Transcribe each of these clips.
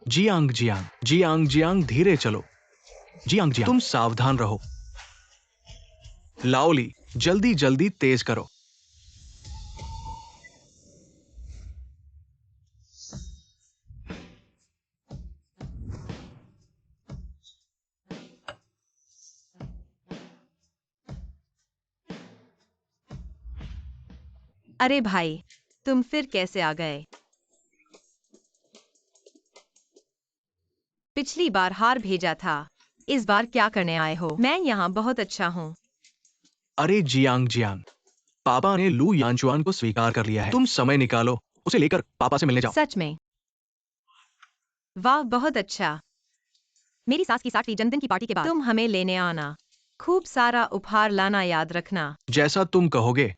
Jiang Jiang Jiang Jiang धीरे चलो। Jiang Jiang तुम सावधान रहो। लाओली जल्दी जल्दी तेज करो। अरे भाई, तुम फिर कैसे आ गए? पिछली बार हार भेजा था, इस बार क्या करने आए हो? मैं यहाँ बहुत अच्छा हूँ। अरे जियांग जियांग, पापा ने लू यानचुआन को स्वीकार कर लिया है। तुम समय निकालो, उसे लेकर पापा से मिलने जाओ। सच में? वाह, बहुत अच्छा। मेरी सास की 60वीं जन्मदिन की पार्टी के बाद तुम हमें लेने आना। खूब सारा उपहार लाना, याद रखना। जैसा तुम कहोगे।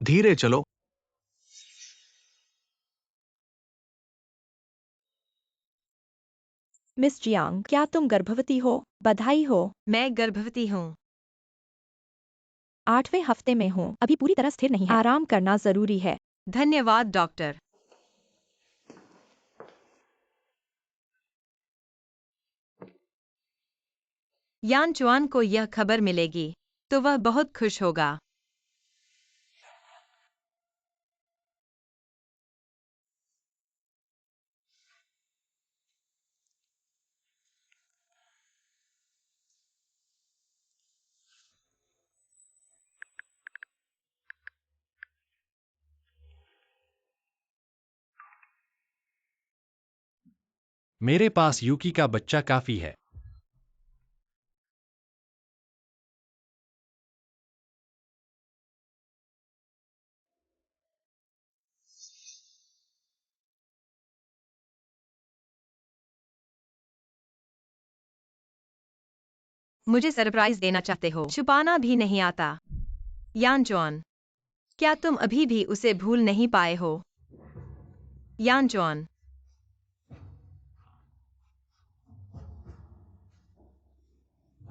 धीरे चलो। मिस जियांग, क्या तुम गर्भवती हो? बधाई हो। मैं गर्भवती हूँ। 8वें हफ्ते में हूँ, अभी पूरी तरह स्थिर नहीं है। आराम करना जरूरी है। धन्यवाद डॉक्टर। यानचुआन को यह खबर मिलेगी तो वह बहुत खुश होगा। मेरे पास यूकी का बच्चा काफी है। मुझे सरप्राइज देना चाहते हो? छुपाना भी नहीं आता। यानचुआन, क्या तुम अभी भी उसे भूल नहीं पाए हो? यानचुआन,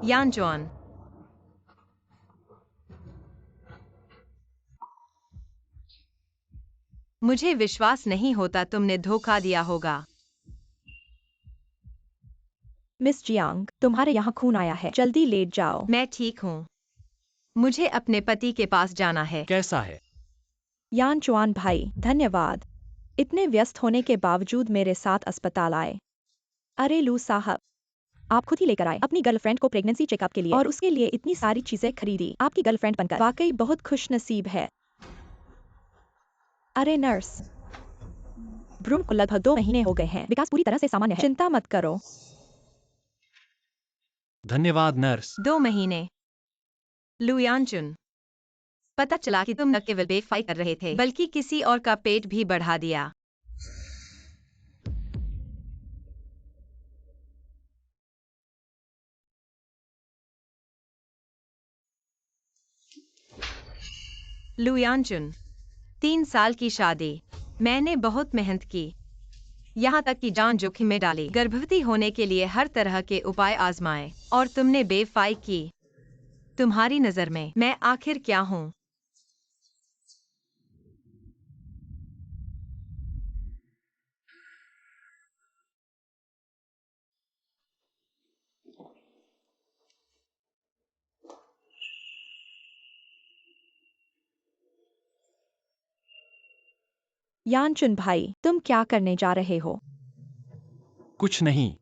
यानचुआन, मुझे विश्वास नहीं होता तुमने धोखा दिया होगा। मिस जियांग, तुम्हारे यहाँ खून आया है, जल्दी लेट जाओ। मैं ठीक हूँ। मुझे अपने पति के पास जाना है। कैसा है? यानचुआन भाई, धन्यवाद। इतने व्यस्त होने के बावजूद मेरे साथ अस्पताल आए। अरे लू साहब, आप खुद ही लेकर आए अपनी गर्लफ्रेंड को प्रेगनेंसी चेकअप के लिए, और उसके लिए इतनी सारी चीजें खरीदी। आपकी गर्लफ्रेंड बनकर वाकई बहुत खुश नसीब है। अरे नर्स, ब्रूम को लगभग 2 महीने हो गए हैं, विकास पूरी तरह से सामान्य है, चिंता मत करो। धन्यवाद नर्स। 2 महीने? लुयानचुन, पता चला कि तुम न केवल बेफाई कर रहे थे बल्कि किसी और का पेट भी बढ़ा दिया। लुयानचुन, 3 साल की शादी, मैंने बहुत मेहनत की, यहाँ तक कि जान जोखिम में डाली, गर्भवती होने के लिए हर तरह के उपाय आजमाए, और तुमने बेवफाई की। तुम्हारी नजर में मैं आखिर क्या हूँ? यानचुन भाई, तुम क्या करने जा रहे हो? कुछ नहीं,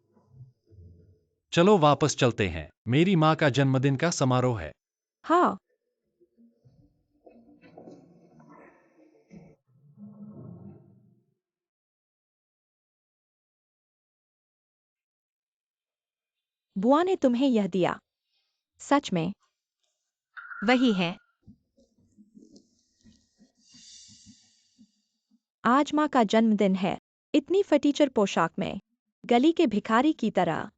चलो वापस चलते हैं। मेरी माँ का जन्मदिन का समारोह है। हाँ। बुआ ने तुम्हें यह दिया? सच में? वही है। आज माँ का जन्मदिन है, इतनी फटीचर पोशाक में, गली के भिखारी की तरह।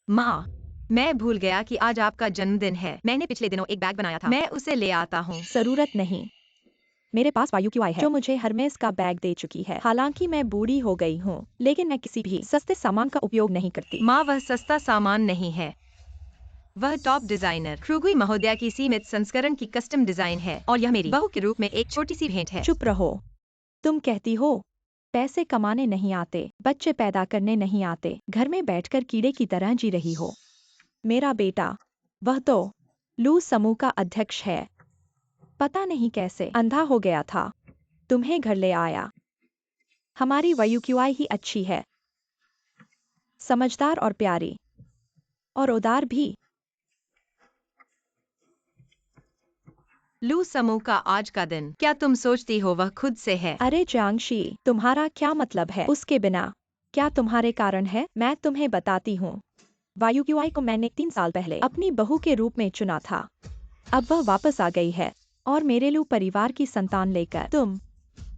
माँ, मैं भूल गया कि आज आपका जन्मदिन है। मैंने पिछले दिनों एक बैग बनाया था, मैं उसे ले आता हूँ। जरूरत नहीं, मेरे पास YQI है जो मुझे हरमेस का बैग दे चुकी है। हालांकि मैं बूढ़ी हो गई हूँ, लेकिन मैं किसी भी सस्ते सामान का उपयोग नहीं करती। माँ, वह सस्ता सामान नहीं है, वह टॉप डिजाइनर क्रूगुई महोदया की सीमित संस्करण की कस्टम डिजाइन है और यह मेरी बहू के रूप में एक छोटी सी भेंट है। चुप रहो। तुम कहती हो पैसे कमाने नहीं आते, बच्चे पैदा करने नहीं आते, घर में बैठकर कीड़े की तरह जी रही हो। मेरा बेटा, वह तो लू समूह का अध्यक्ष है, पता नहीं कैसे अंधा हो गया था, तुम्हें घर ले आया। हमारी वायुक्यूआई ही अच्छी है, समझदार और प्यारी और उदार भी। लू समूह का आज का दिन, क्या तुम सोचती हो वह खुद से है? अरे जांगशी, तुम्हारा क्या मतलब है उसके बिना? क्या तुम्हारे कारण है? मैं तुम्हें बताती हूँ। वायुक्यूआई को मैंने 3 साल पहले अपनी बहू के रूप में चुना था। अब वह वापस आ गई है और मेरे लू परिवार की संतान लेकर तुम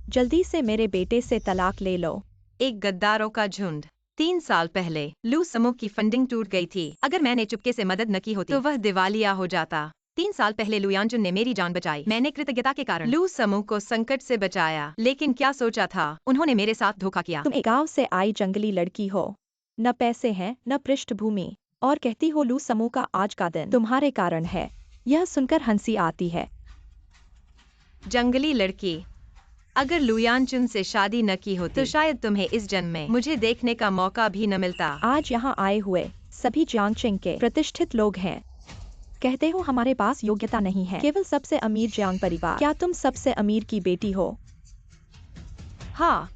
जल्दी से मेरे बेटे से तलाक ले लो। एक गद्दारों का झुंड। 3 साल पहले लू समूह की फंडिंग टूट गई थी। अगर मैंने चुपके से मदद न की होती तो वह दिवालिया हो जाता। 3 साल पहले लू यानजुन ने मेरी जान बचाई। मैंने कृतज्ञता के कारण लू समूह को संकट से बचाया। लेकिन क्या सोचा था, उन्होंने मेरे साथ धोखा किया। तुम एक गांव से आई जंगली लड़की हो, न पैसे हैं न पृष्ठभूमि, और कहती हो लू समूह का आज का दिन तुम्हारे कारण है। यह सुनकर हंसी आती है। जंगली लड़की, अगर लुयानचुन से शादी न की होती तो शायद तुम्हें इस जन्म में मुझे देखने का मौका भी न मिलता। आज यहाँ आए हुए सभी जियांगचिंग के प्रतिष्ठित लोग हैं। कहते हो हमारे पास योग्यता नहीं है, केवल सबसे अमीर जियांग परिवार। क्या तुम सबसे अमीर की बेटी हो? हाँ,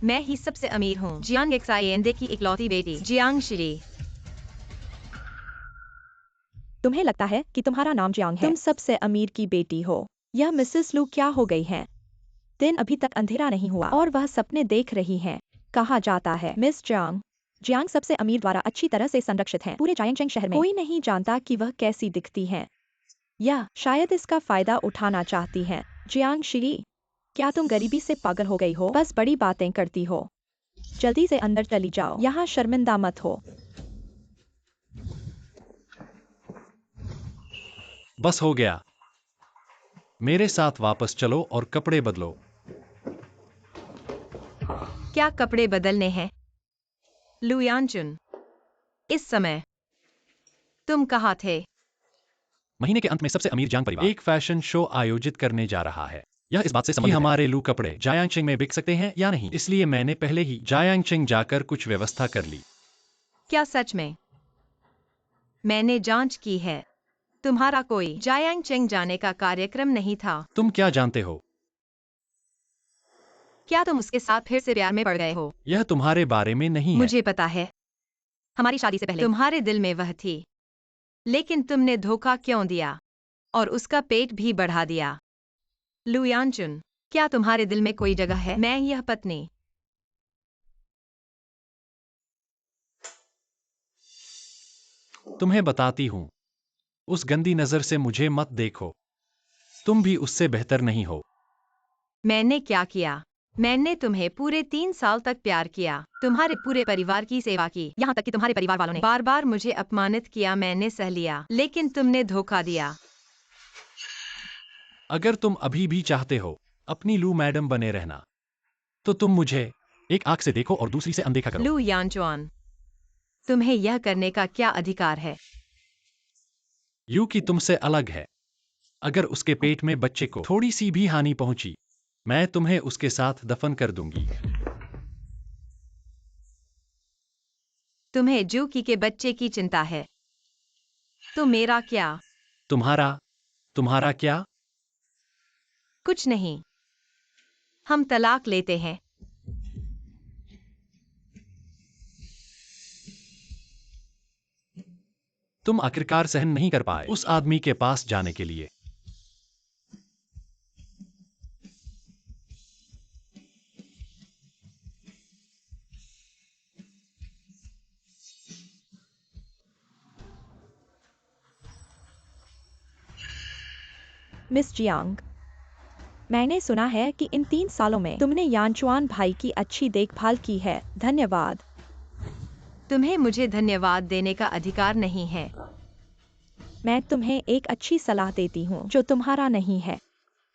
मैं ही सबसे अमीर हूँ। जियांग एक्साइएंदे की इकलौती बेटी जियांग श्री। तुम्हें लगता है कि तुम्हारा नाम जियांग है? तुम सबसे अमीर की बेटी हो। यह मिसेस लू क्या हो गई हैं? दिन अभी तक अंधेरा नहीं हुआ और वह सपने देख रही हैं। कहा जाता है मिस जियांग, जियांग सबसे अमीर द्वारा अच्छी तरह से संरक्षित हैं। पूरे जायांगचेंग शहर में कोई नहीं जानता कि वह कैसी दिखती हैं। या शायद इसका फायदा उठाना चाहती हैं। जियांग श्री, क्या तुम गरीबी से पागल हो गई हो? बस बड़ी बातें करती हो। जल्दी से अंदर चली जाओ, यहाँ शर्मिंदा मत हो। बस हो गया। मेरे साथ वापस चलो और कपड़े बदलो। क्या कपड़े बदलने हैं? लुयानचुन, इस समय तुम कहाँ थे? महीने के अंत में सबसे अमीर जियांग परिवार एक फैशन शो आयोजित करने जा रहा है। यह इस बात से संबंधित है कि हमारे लू कपड़े जायांगचिंग में बिक सकते हैं या नहीं। इसलिए मैंने पहले ही जायांगचिंग जाकर कुछ व्यवस्था कर ली। क्या सच में? मैंने जांच की है, तुम्हारा कोई जायांगचेंग जाने का कार्यक्रम नहीं था। तुम क्या जानते हो? क्या तुम उसके साथ फिर से प्यार में पड़ गए हो? यह तुम्हारे बारे में नहीं है। मुझे पता है। हमारी शादी से पहले तुम्हारे दिल में वह थी, लेकिन तुमने धोखा क्यों दिया और उसका पेट भी बढ़ा दिया? लुयानचुन, क्या तुम्हारे दिल में कोई जगह है? मैं यह पत्नी। तुम्हें बताती हूँ, उस गंदी नजर से मुझे मत देखो। तुम भी उससे बेहतर नहीं हो। मैंने क्या किया? मैंने तुम्हें पूरे 3 साल तक प्यार किया, तुम्हारे पूरे परिवार की सेवा की, यहाँ तक कि तुम्हारे परिवार वालों ने बार बार मुझे अपमानित किया। मैंने सह लिया, लेकिन तुमने धोखा दिया। अगर तुम अभी भी चाहते हो अपनी लू मैडम बने रहना, तो तुम मुझे एक आंख से देखो और दूसरी से अनदेखा करो। लू यानचुआन, तुम्हें यह करने का क्या अधिकार है? यू की तुमसे अलग है। अगर उसके पेट में बच्चे को थोड़ी सी भी हानि पहुंची, मैं तुम्हें उसके साथ दफन कर दूंगी। तुम्हें जूकी के बच्चे की चिंता है, तो मेरा क्या? तुम्हारा क्या? कुछ नहीं, हम तलाक लेते हैं। तुम आखिरकार सहन नहीं कर पाए उस आदमी के पास जाने के लिए। मिस जियांग, मैंने सुना है कि इन 3 सालों में तुमने यानचुआन भाई की अच्छी देखभाल की है। धन्यवाद। तुम्हें मुझे धन्यवाद देने का अधिकार नहीं है। मैं तुम्हें एक अच्छी सलाह देती हूँ जो तुम्हारा नहीं है।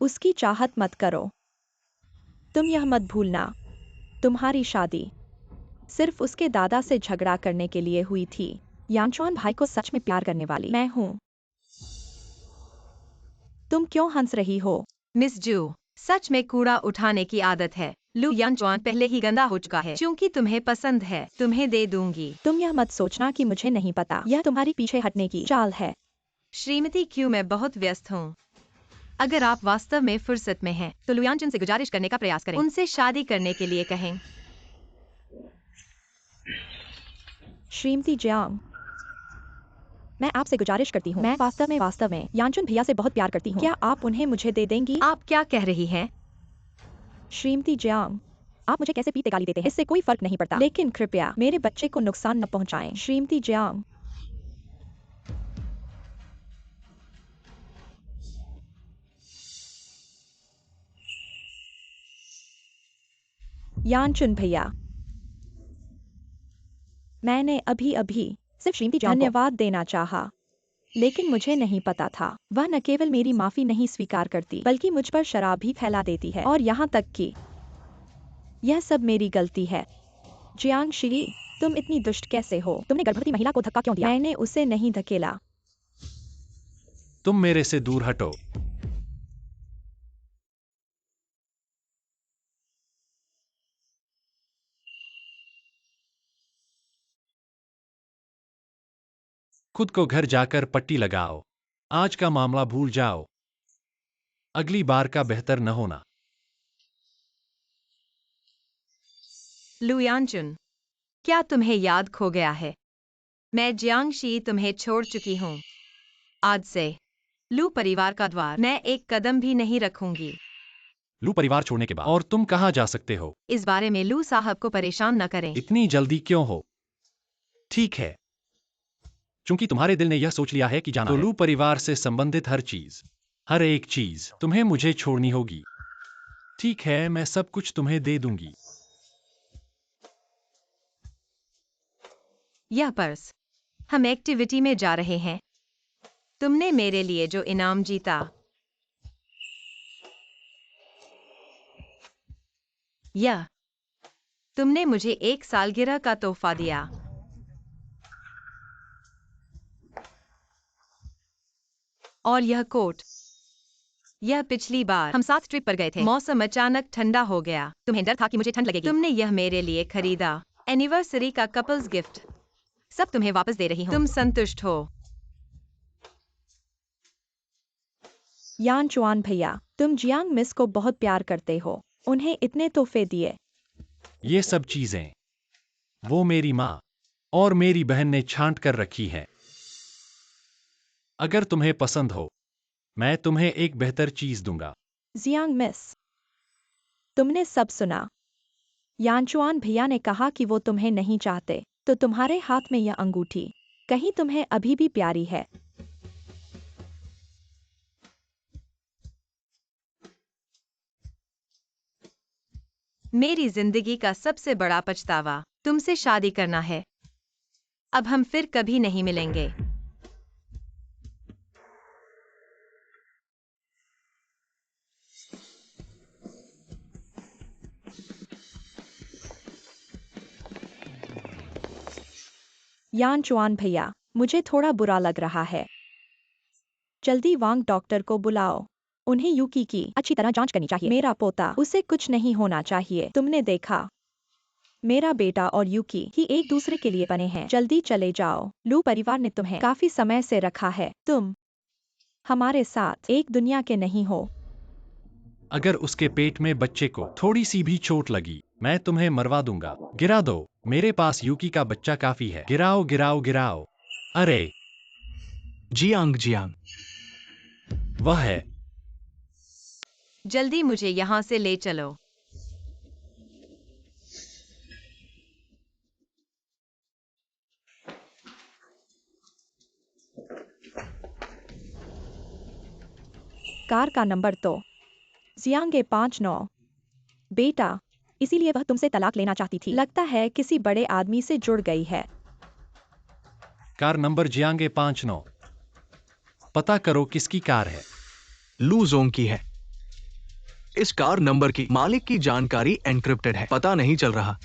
उसकी चाहत मत करो। तुम यह मत भूलना, तुम्हारी शादी सिर्फ उसके दादा से झगड़ा करने के लिए हुई थी। यांचुआन भाई को सच में प्यार करने वाली मैं हूँ। तुम क्यों हंस रही हो? मिस जू, सच में कूड़ा उठाने की आदत है। लू यानचुआन पहले ही गंदा हो चुका है। क्योंकि तुम्हें पसंद है, तुम्हें दे दूंगी। तुम यह मत सोचना कि मुझे नहीं पता, यह तुम्हारी पीछे हटने की चाल है। श्रीमती क्यू, मैं बहुत व्यस्त हूँ। अगर आप वास्तव में फुर्सत में हैं, तो लुयानचुन से गुजारिश करने का प्रयास करें। उनसे शादी करने के लिए कहें। श्रीमती जियांग, मैं आपसे गुजारिश करती हूँ, मैं वास्तव में यांचुन भैया से बहुत प्यार करती हूँ। क्या आप उन्हें मुझे दे देंगी? आप क्या कह रही हैं? श्रीमती जियांग, आप मुझे कैसे पीते गाली देते हैं, इससे कोई फर्क नहीं पड़ता, लेकिन कृपया मेरे बच्चे को नुकसान न पहुंचाएं। श्रीमती जियांग, यांचुन भैया, मैंने अभी सिर्फ श्रीमती जियांग को धन्यवाद देना चाहा, लेकिन मुझे नहीं पता था वह न केवल मेरी माफी नहीं स्वीकार करती, बल्कि मुझ पर शराब भी फैला देती है, और यहाँ तक कि यह सब मेरी गलती है। जियांग शी, तुम इतनी दुष्ट कैसे हो? तुमने गर्भवती महिला को धक्का क्यों दिया? मैंने उसे नहीं धकेला। तुम मेरे से दूर हटो। खुद को घर जाकर पट्टी लगाओ। आज का मामला भूल जाओ। अगली बार का बेहतर न होना। लू यानचुन, क्या तुम्हें याद खो गया है? मैं जियांग शी तुम्हें छोड़ चुकी हूँ। आज से लू परिवार का द्वार मैं एक कदम भी नहीं रखूंगी। लू परिवार छोड़ने के बाद और तुम कहाँ जा सकते हो? इस बारे में लू साहब को परेशान न करें। इतनी जल्दी क्यों हो? ठीक है, चूंकि तुम्हारे दिल ने यह सोच लिया है कि जाना तो लू परिवार से संबंधित हर एक चीज तुम्हें मुझे छोड़नी होगी। ठीक है, मैं सब कुछ तुम्हें दे दूंगी। यह पर्स, हम एक्टिविटी में जा रहे हैं। तुमने मेरे लिए जो इनाम जीता, यह तुमने मुझे एक सालगिरह का तोहफा दिया। और यह कोट, यह पिछली बार हम साथ ट्रिप पर गए थे, मौसम अचानक ठंडा हो गया। तुम्हें डर था कि मुझे ठंड लगेगी। तुमने यह मेरे लिए खरीदा। एनिवर्सरी का कपल्स गिफ्ट। सब तुम्हें वापस दे रही हूँ। तुम संतुष्ट हो? यांचुआन भैया, तुम जियांग मिस को बहुत प्यार करते हो, उन्हें इतने तोहफे दिए। ये सब चीजें वो मेरी माँ और मेरी बहन ने छांट कर रखी है। अगर तुम्हें पसंद हो, मैं तुम्हें एक बेहतर चीज दूंगा। जियांग मिस, तुमने सब सुना। यांचुआन भैया ने कहा कि वो तुम्हें नहीं चाहते, तो तुम्हारे हाथ में यह अंगूठी कहीं तुम्हें अभी भी प्यारी है? मेरी जिंदगी का सबसे बड़ा पछतावा तुमसे शादी करना है। अब हम फिर कभी नहीं मिलेंगे। यांचुआन भैया, मुझे थोड़ा बुरा लग रहा है। जल्दी वांग डॉक्टर को बुलाओ। उन्हें यूकी की अच्छी तरह जांच करनी चाहिए। मेरा पोता, उसे कुछ नहीं होना चाहिए। तुमने देखा, मेरा बेटा और यूकी ही एक दूसरे के लिए बने हैं। जल्दी चले जाओ। लू परिवार ने तुम्हें काफी समय से रखा है। तुम हमारे साथ एक दुनिया के नहीं हो। अगर उसके पेट में बच्चे को थोड़ी सी भी चोट लगी, मैं तुम्हें मरवा दूंगा। गिरा दो, मेरे पास यूकी का बच्चा काफी है। गिराओ गिराओ गिराओ। अरे जियांग, वह है। जल्दी मुझे यहाँ से ले चलो। कार का नंबर तो जियांगे 59। बेटा, इसीलिए वह तुमसे तलाक लेना चाहती थी। लगता है किसी बड़े आदमी से जुड़ गई है। कार नंबर जियांगे 59। पता करो किसकी कार है। लू जोंग की है। इस कार नंबर की मालिक की जानकारी एनक्रिप्टेड है, पता नहीं चल रहा।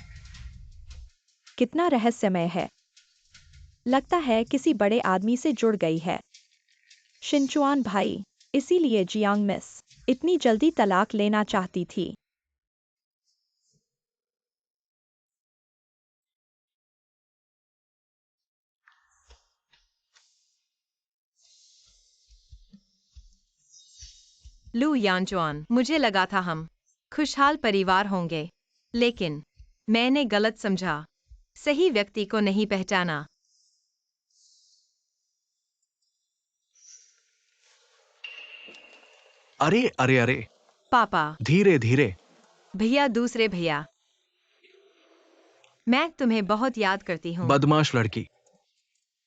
कितना रहस्यमय है। लगता है किसी बड़े आदमी से जुड़ गई है। शिनचुआन भाई, इसीलिए जियांग मिस इतनी जल्दी तलाक लेना चाहती थी। लू यानचुआन, मुझे लगा था हम खुशहाल परिवार होंगे, लेकिन मैंने गलत समझा, सही व्यक्ति को नहीं पहचाना। अरे अरे अरे, पापा, धीरे धीरे। भैया, दूसरे भैया, मैं तुम्हें बहुत याद करती हूँ। बदमाश लड़की,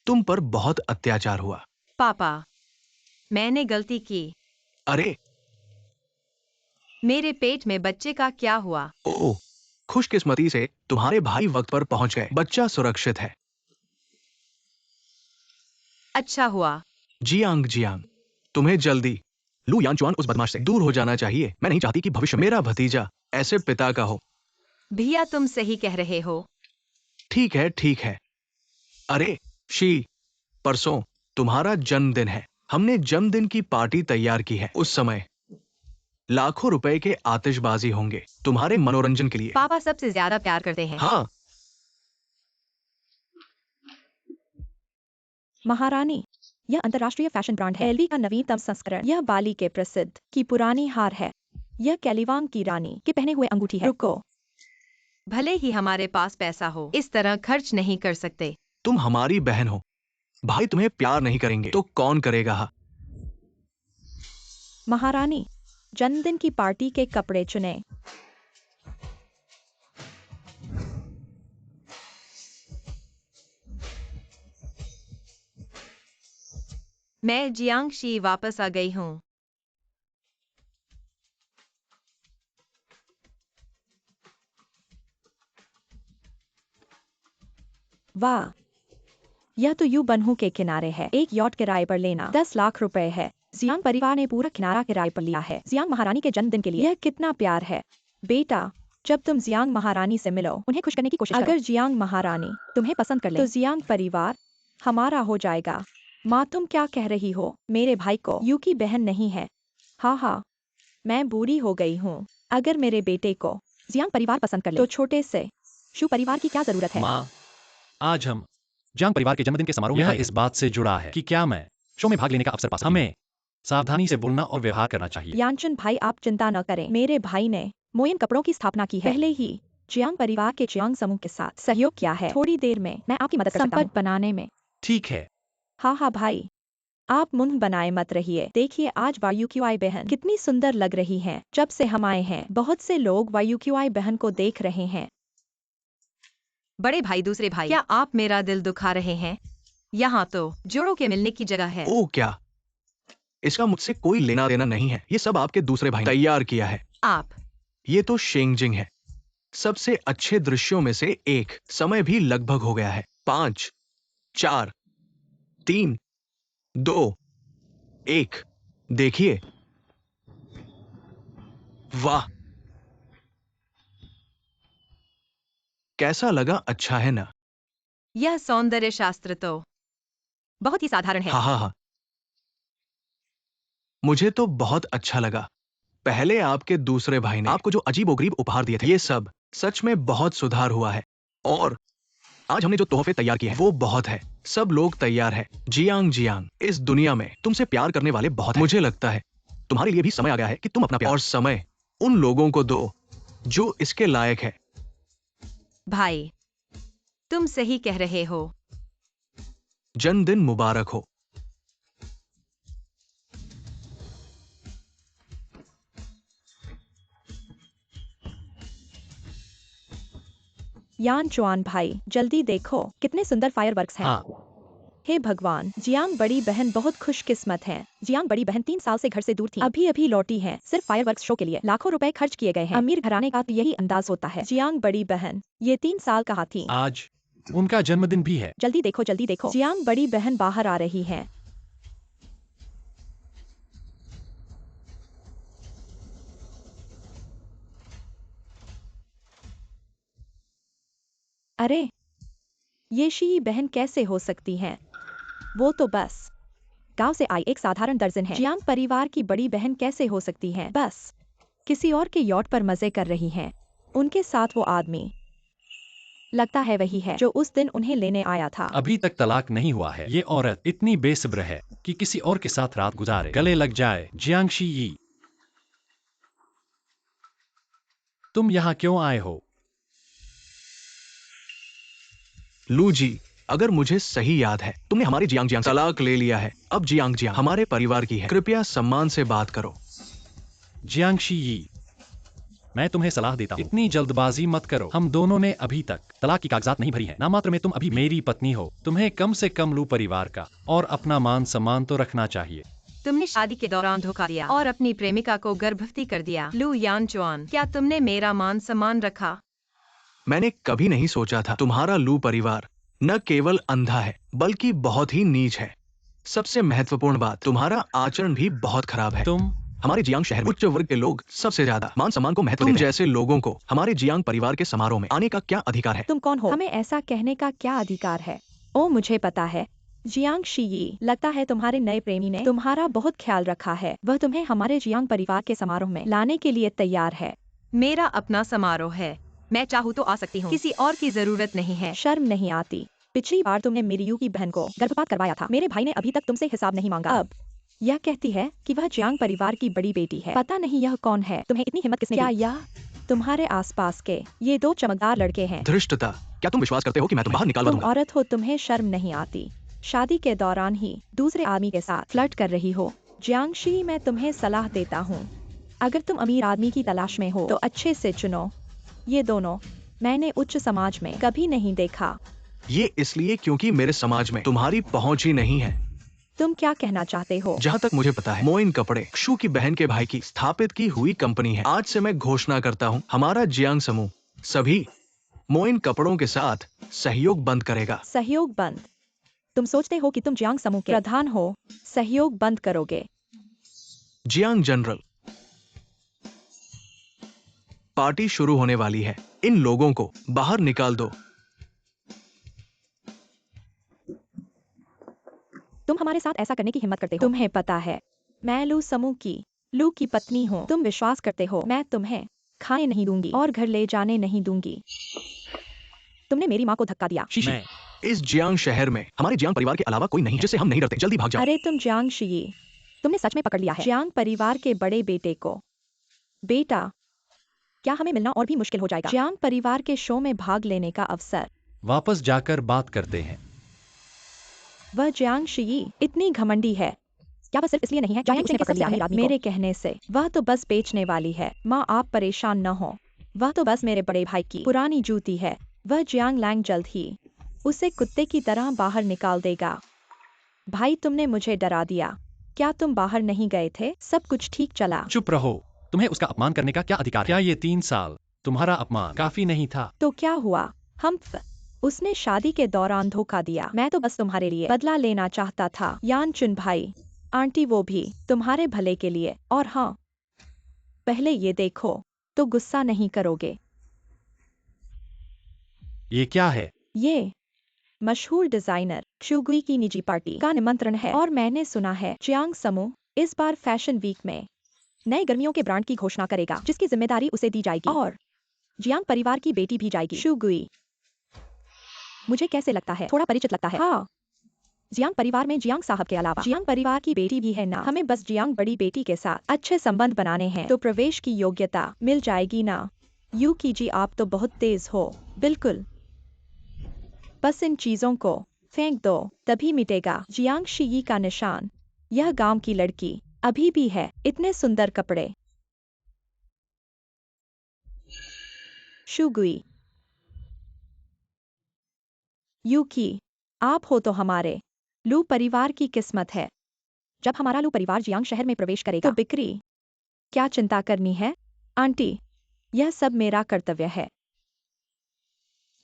तुम पर बहुत अत्याचार हुआ। पापा, मैंने गलती की। अरे मेरे पेट में बच्चे का क्या हुआ? ओह, खुशकिस्मती से तुम्हारे भाई वक्त पर पहुंच गए। बच्चा सुरक्षित है। अच्छा हुआ। जियांग जियांग, तुम्हें जल्दी लू यानचुआन उस बदमाश से दूर हो जाना चाहिए। मैं नहीं चाहती कि भविष्य में मेरा भतीजा ऐसे पिता का हो। भैया, तुम सही कह रहे हो। ठीक है ठीक है। अरे शी, परसों तुम्हारा जन्मदिन है। हमने जन्मदिन की पार्टी तैयार की है। उस समय लाखों रुपए के आतिशबाजी होंगे तुम्हारे मनोरंजन के लिए। पापा सबसे ज्यादा प्यार करते हैं। हाँ, महारानी, यह अंतर्राष्ट्रीय फैशन ब्रांड है। एलवी का नवीनतम संस्करण। यह बाली के प्रसिद्ध की पुरानी हार है। यह कैलीवांग की रानी के पहने हुए अंगूठी है। रुको, भले ही हमारे पास पैसा हो, इस तरह खर्च नहीं कर सकते। तुम हमारी बहन हो। भाई तुम्हें प्यार नहीं करेंगे तो कौन करेगा? महारानी, जन्मदिन की पार्टी के कपड़े चुने। मैं जियांगशी वापस आ गई हूँ। वाह, यह तो यू बनहू के किनारे है। एक यॉट किराए पर लेना 10 लाख रुपए है। जियांग परिवार ने पूरा किनारा किराए पर लिया है जियांग महारानी के जन्मदिन के लिए। यह कितना प्यार है। बेटा, जब तुम जियांग महारानी से मिलो, उन्हें खुश करने की कोशिश करो। अगर जियांग महारानी तुम्हें पसंद कर ले, तो जियांग परिवार हमारा हो जाएगा। माँ, तुम क्या कह रही हो? मेरे भाई को यू की बहन नहीं है। हाँ हाँ, मैं बूढ़ी हो गई हूँ। अगर मेरे बेटे को जियांग परिवार पसंद कर ले, तो छोटे से शू परिवार की क्या जरूरत है? माँ, आज हम जियांग परिवार के जन्मदिन के समारोह में यह इस बात से जुड़ा है कि क्या मैं शो में भाग लेने का अवसर पा सकती हूँ। हमें सावधानी से बोलना और व्यवहार करना चाहिए। यानचुन भाई, आप चिंता न करें। मेरे भाई ने मोयन कपड़ों की स्थापना की है। पहले ही जियांग परिवार के जियांग समूह के साथ सहयोग किया है। थोड़ी देर में मैं आपकी मदद कर सकता हूँ। संपर्क बनाने में। ठीक है। हाँ हाँ भाई, आप मुंह बनाए मत रहिए। देखिए, आज वायुक्यूआई बहन कितनी सुंदर लग रही हैं। जब से हम आए हैं, बहुत से लोग वायुक्यूआई बहन को देख रहे हैं। बड़े भाई, दूसरे भाई, क्या आप मेरा दिल दुखा रहे हैं? यहाँ तो जोड़ों के मिलने की जगह है। ओह क्या, इसका मुझसे कोई लेना देना नहीं है। ये सब आपके दूसरे भाई ने तैयार किया है। आप ये तो शेंगजिंग है, सबसे अच्छे दृश्यों में से एक। समय भी लगभग हो गया है। 5 4 3 2 1। देखिए, वाह, कैसा लगा? अच्छा है ना? यह सौंदर्य शास्त्र तो बहुत ही साधारण है। हाँ हाँ हाँ, मुझे तो बहुत अच्छा लगा। पहले आपके दूसरे भाई ने आपको जो अजीबोगरीब उपहार दिए थे, ये सब सच में बहुत सुधार हुआ है। और आज हमने जो तोहफे तैयार किए हैं वो बहुत है। सब लोग तैयार है। जियांग जियांग, इस दुनिया में तुमसे प्यार करने वाले बहुत हैं। मुझे लगता है तुम्हारे लिए भी समय आ गया है कि तुम अपना प्यार और समय उन लोगों को दो जो इसके लायक है। भाई, तुम सही कह रहे हो। जन्मदिन मुबारक हो। यान चुआन भाई, जल्दी देखो, कितने सुंदर फायरवर्क्स हैं। हाँ, हे भगवान, जियांग बड़ी बहन बहुत खुशकिस्मत है। जियांग बड़ी बहन 3 साल से घर से दूर थी, अभी अभी लौटी है। सिर्फ फायरवर्क्स शो के लिए लाखों रुपए खर्च किए गए हैं। अमीर घराने का तो यही अंदाज होता है। जियांग बड़ी बहन ये 3 साल कहाँ थी? आज उनका जन्मदिन भी है। जल्दी देखो, जल्दी देखो, जियांग बड़ी बहन बाहर आ रही है। अरे, ये शी बहन कैसे हो सकती हैं? वो तो बस गांव से आई एक साधारण दर्जन है। जियांग परिवार की बड़ी बहन कैसे हो सकती हैं? बस किसी और के यॉट पर मजे कर रही हैं। उनके साथ वो आदमी लगता है वही है जो उस दिन उन्हें लेने आया था। अभी तक तलाक नहीं हुआ है। ये औरत इतनी बेसब्र है कि किसी और के साथ रात गुजारे, गले लग जाए। जियांगशी यी, तुम यहाँ क्यों आए हो? लू जी, अगर मुझे सही याद है तुमने हमारी जियांग जियांग तलाक ले लिया है। अब जियांग जियांग हमारे परिवार की है। कृपया सम्मान से बात करो। जियांगशी यी, मैं तुम्हें सलाह देता हूँ, इतनी जल्दबाजी मत करो। हम दोनों ने अभी तक तलाक की कागजात नहीं भरी हैं। ना मात्र में तुम अभी मेरी पत्नी हो, तुम्हें कम से कम लू परिवार का और अपना मान सम्मान तो रखना चाहिए। तुमने शादी के दौरान धोखा दिया और अपनी प्रेमिका को गर्भवती कर दिया। लू यान चुआन, क्या तुमने मेरा मान सम्मान रखा? मैंने कभी नहीं सोचा था तुम्हारा लू परिवार न केवल अंधा है बल्कि बहुत ही नीच है। सबसे महत्वपूर्ण बात, तुम्हारा आचरण भी बहुत खराब है। तुम हमारे जियांग शहर में उच्च वर्ग के लोग सबसे ज्यादा मान सम्मान को महत्व देते हैं। तुम जैसे लोगों को हमारे जियांग परिवार के समारोह में आने का क्या अधिकार है? तुम कौन हो? हमें ऐसा कहने का क्या अधिकार है? ओ मुझे पता है। जियांग शी, लगता है तुम्हारे नए प्रेमी ने तुम्हारा बहुत ख्याल रखा है। वह तुम्हें हमारे जियांग परिवार के समारोह में लाने के लिए तैयार है। मेरा अपना समारोह है, मैं चाहूँ तो आ सकती हूँ, किसी और की जरूरत नहीं है। शर्म नहीं आती? पिछली बार तुमने मेरी यू की बहन को गर्भपात करवाया था। मेरे भाई ने अभी तक तुमसे हिसाब नहीं मांगा। अब यह कहती है कि वह जियांग परिवार की बड़ी बेटी है। पता नहीं यह कौन है। तुम्हें इतनी हिम्मत किसने दी? क्या यह तुम्हारे आसपास के ये दो चमकदार लड़के हैं? धृष्टता, क्या तुम विश्वास करते हो कि मैं तुम्हें बाहर निकालवा तुम दूंगा? औरत हो, तुम्हें शर्म नहीं आती? शादी के दौरान ही दूसरे आदमी के साथ फ्लर्ट कर रही हो। जियांगशी, मैं तुम्हें सलाह देता हूँ, अगर तुम अमीर आदमी की तलाश में हो तो अच्छे से चुनो। ये दोनों मैंने उच्च समाज में कभी नहीं देखा। ये इसलिए क्योंकि मेरे समाज में तुम्हारी पहुंच ही नहीं है। तुम क्या कहना चाहते हो? जहाँ तक मुझे पता है, मोइन कपड़े शू की बहन के भाई की स्थापित की हुई कंपनी है। आज से मैं घोषणा करता हूँ, हमारा जियांग समूह सभी मोइन कपड़ों के साथ सहयोग बंद करेगा। सहयोग बंद? तुम सोचते हो कि तुम जियांग समूह के प्रधान हो? सहयोग बंद करोगे? जियांग जनरल, पार्टी शुरू होने वाली है। इन लोगों को बाहर निकाल दो। तुम हमारे साथ ऐसा करने की हिम्मत करते हो? तुम्हें पता है मैं लू की पत्नी हूँ। तुम विश्वास करते हो मैं तुम्हें खाने नहीं दूंगी और घर ले जाने नहीं दूंगी। तुमने मेरी माँ को धक्का दिया। शीशी, मैं इस जियांग शहर में हमारे जियांग परिवार के अलावा कोई नहीं है जिससे हम नहीं डरते। जल्दी भाग जाओ। अरे तुम जियांग शी, तुमने सच में पकड़ लिया है जियांग परिवार के बड़े बेटे को। बेटा, क्या हमें मिलना और भी मुश्किल हो जाएगा? जियांग परिवार के शो में भाग लेने का अवसर। वापस जाकर बात करते हैं। वह जियांग शी इतनी घमंडी है। क्या वह सिर्फ इसलिए नहीं है क्योंकि उसने पकड़ लिया है? मेरे कहने से वह तो बस बेचने वाली है। माँ, आप परेशान न हो, वह तो बस मेरे बड़े भाई की पुरानी जूती है। वह जियांग लैंग जल्द ही उसे कुत्ते की तरह बाहर निकाल देगा। भाई, तुमने मुझे डरा दिया। क्या तुम बाहर नहीं गए थे? सब कुछ ठीक चला? चुप रहो, तुम्हें उसका अपमान करने का क्या अधिकार है? क्या ये 3 साल तुम्हारा अपमान काफी नहीं था? तो क्या हुआ? उसने शादी के दौरान धोखा दिया। मैं तो बस तुम्हारे लिए बदला लेना चाहता था। यान चुन भाई, आंटी, वो भी तुम्हारे भले के लिए। और हाँ, पहले ये देखो तो गुस्सा नहीं करोगे। ये क्या है? ये मशहूर डिजाइनर शुगुई की निजी पार्टी का निमंत्रण है और मैंने सुना है जियांग समूह इस बार फैशन वीक में नए गर्मियों के ब्रांड की घोषणा करेगा जिसकी जिम्मेदारी उसे दी जाएगी और जियांग परिवार की बेटी भी जाएगी। शुगुई, मुझे कैसे लगता है? थोड़ा परिचित लगता है। हाँ, जियांग परिवार में जियांग साहब के अलावा जियांग परिवार की बेटी भी है ना? हमें बस जियांग बड़ी बेटी के साथ अच्छे संबंध बनाने हैं तो प्रवेश की योग्यता मिल जाएगी ना? यू की जी, आप तो बहुत तेज हो। बिल्कुल, बस इन चीजों को फेंक दो, तभी मिटेगा जियांग शी का निशान। यह गांव की लड़की अभी भी है। इतने सुंदर कपड़े। शुगुई, यूकी, आप हो तो हमारे लू परिवार की किस्मत है। जब हमारा लू परिवार जियांग शहर में प्रवेश करेगा तो बिक्री क्या चिंता करनी है? आंटी, यह सब मेरा कर्तव्य है।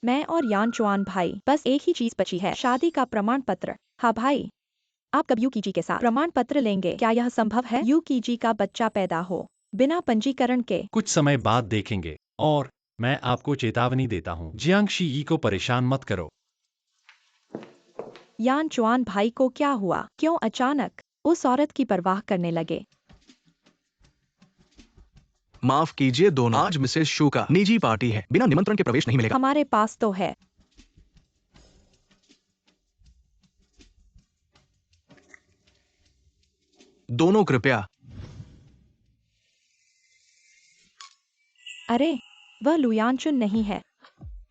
मैं और यान चुआन भाई, बस एक ही चीज बची है, शादी का प्रमाण पत्र। हाँ भाई, आप कब यूकीजी के साथ प्रमाण पत्र लेंगे? क्या यह संभव है यूकीजी का बच्चा पैदा हो बिना पंजीकरण के? कुछ समय बाद देखेंगे। और मैं आपको चेतावनी देता हूँ, जियांग शी को परेशान मत करो। यान चुआन भाई को क्या हुआ? क्यों अचानक उस औरत की परवाह करने लगे? माफ कीजिए दोनों, आज मिसेस शू का निजी पार्टी है, बिना निमंत्रण के प्रवेश नहीं मिलेगा। हमारे पास तो है। दोनों कृपया। अरे, वह लुयानचुन नहीं है।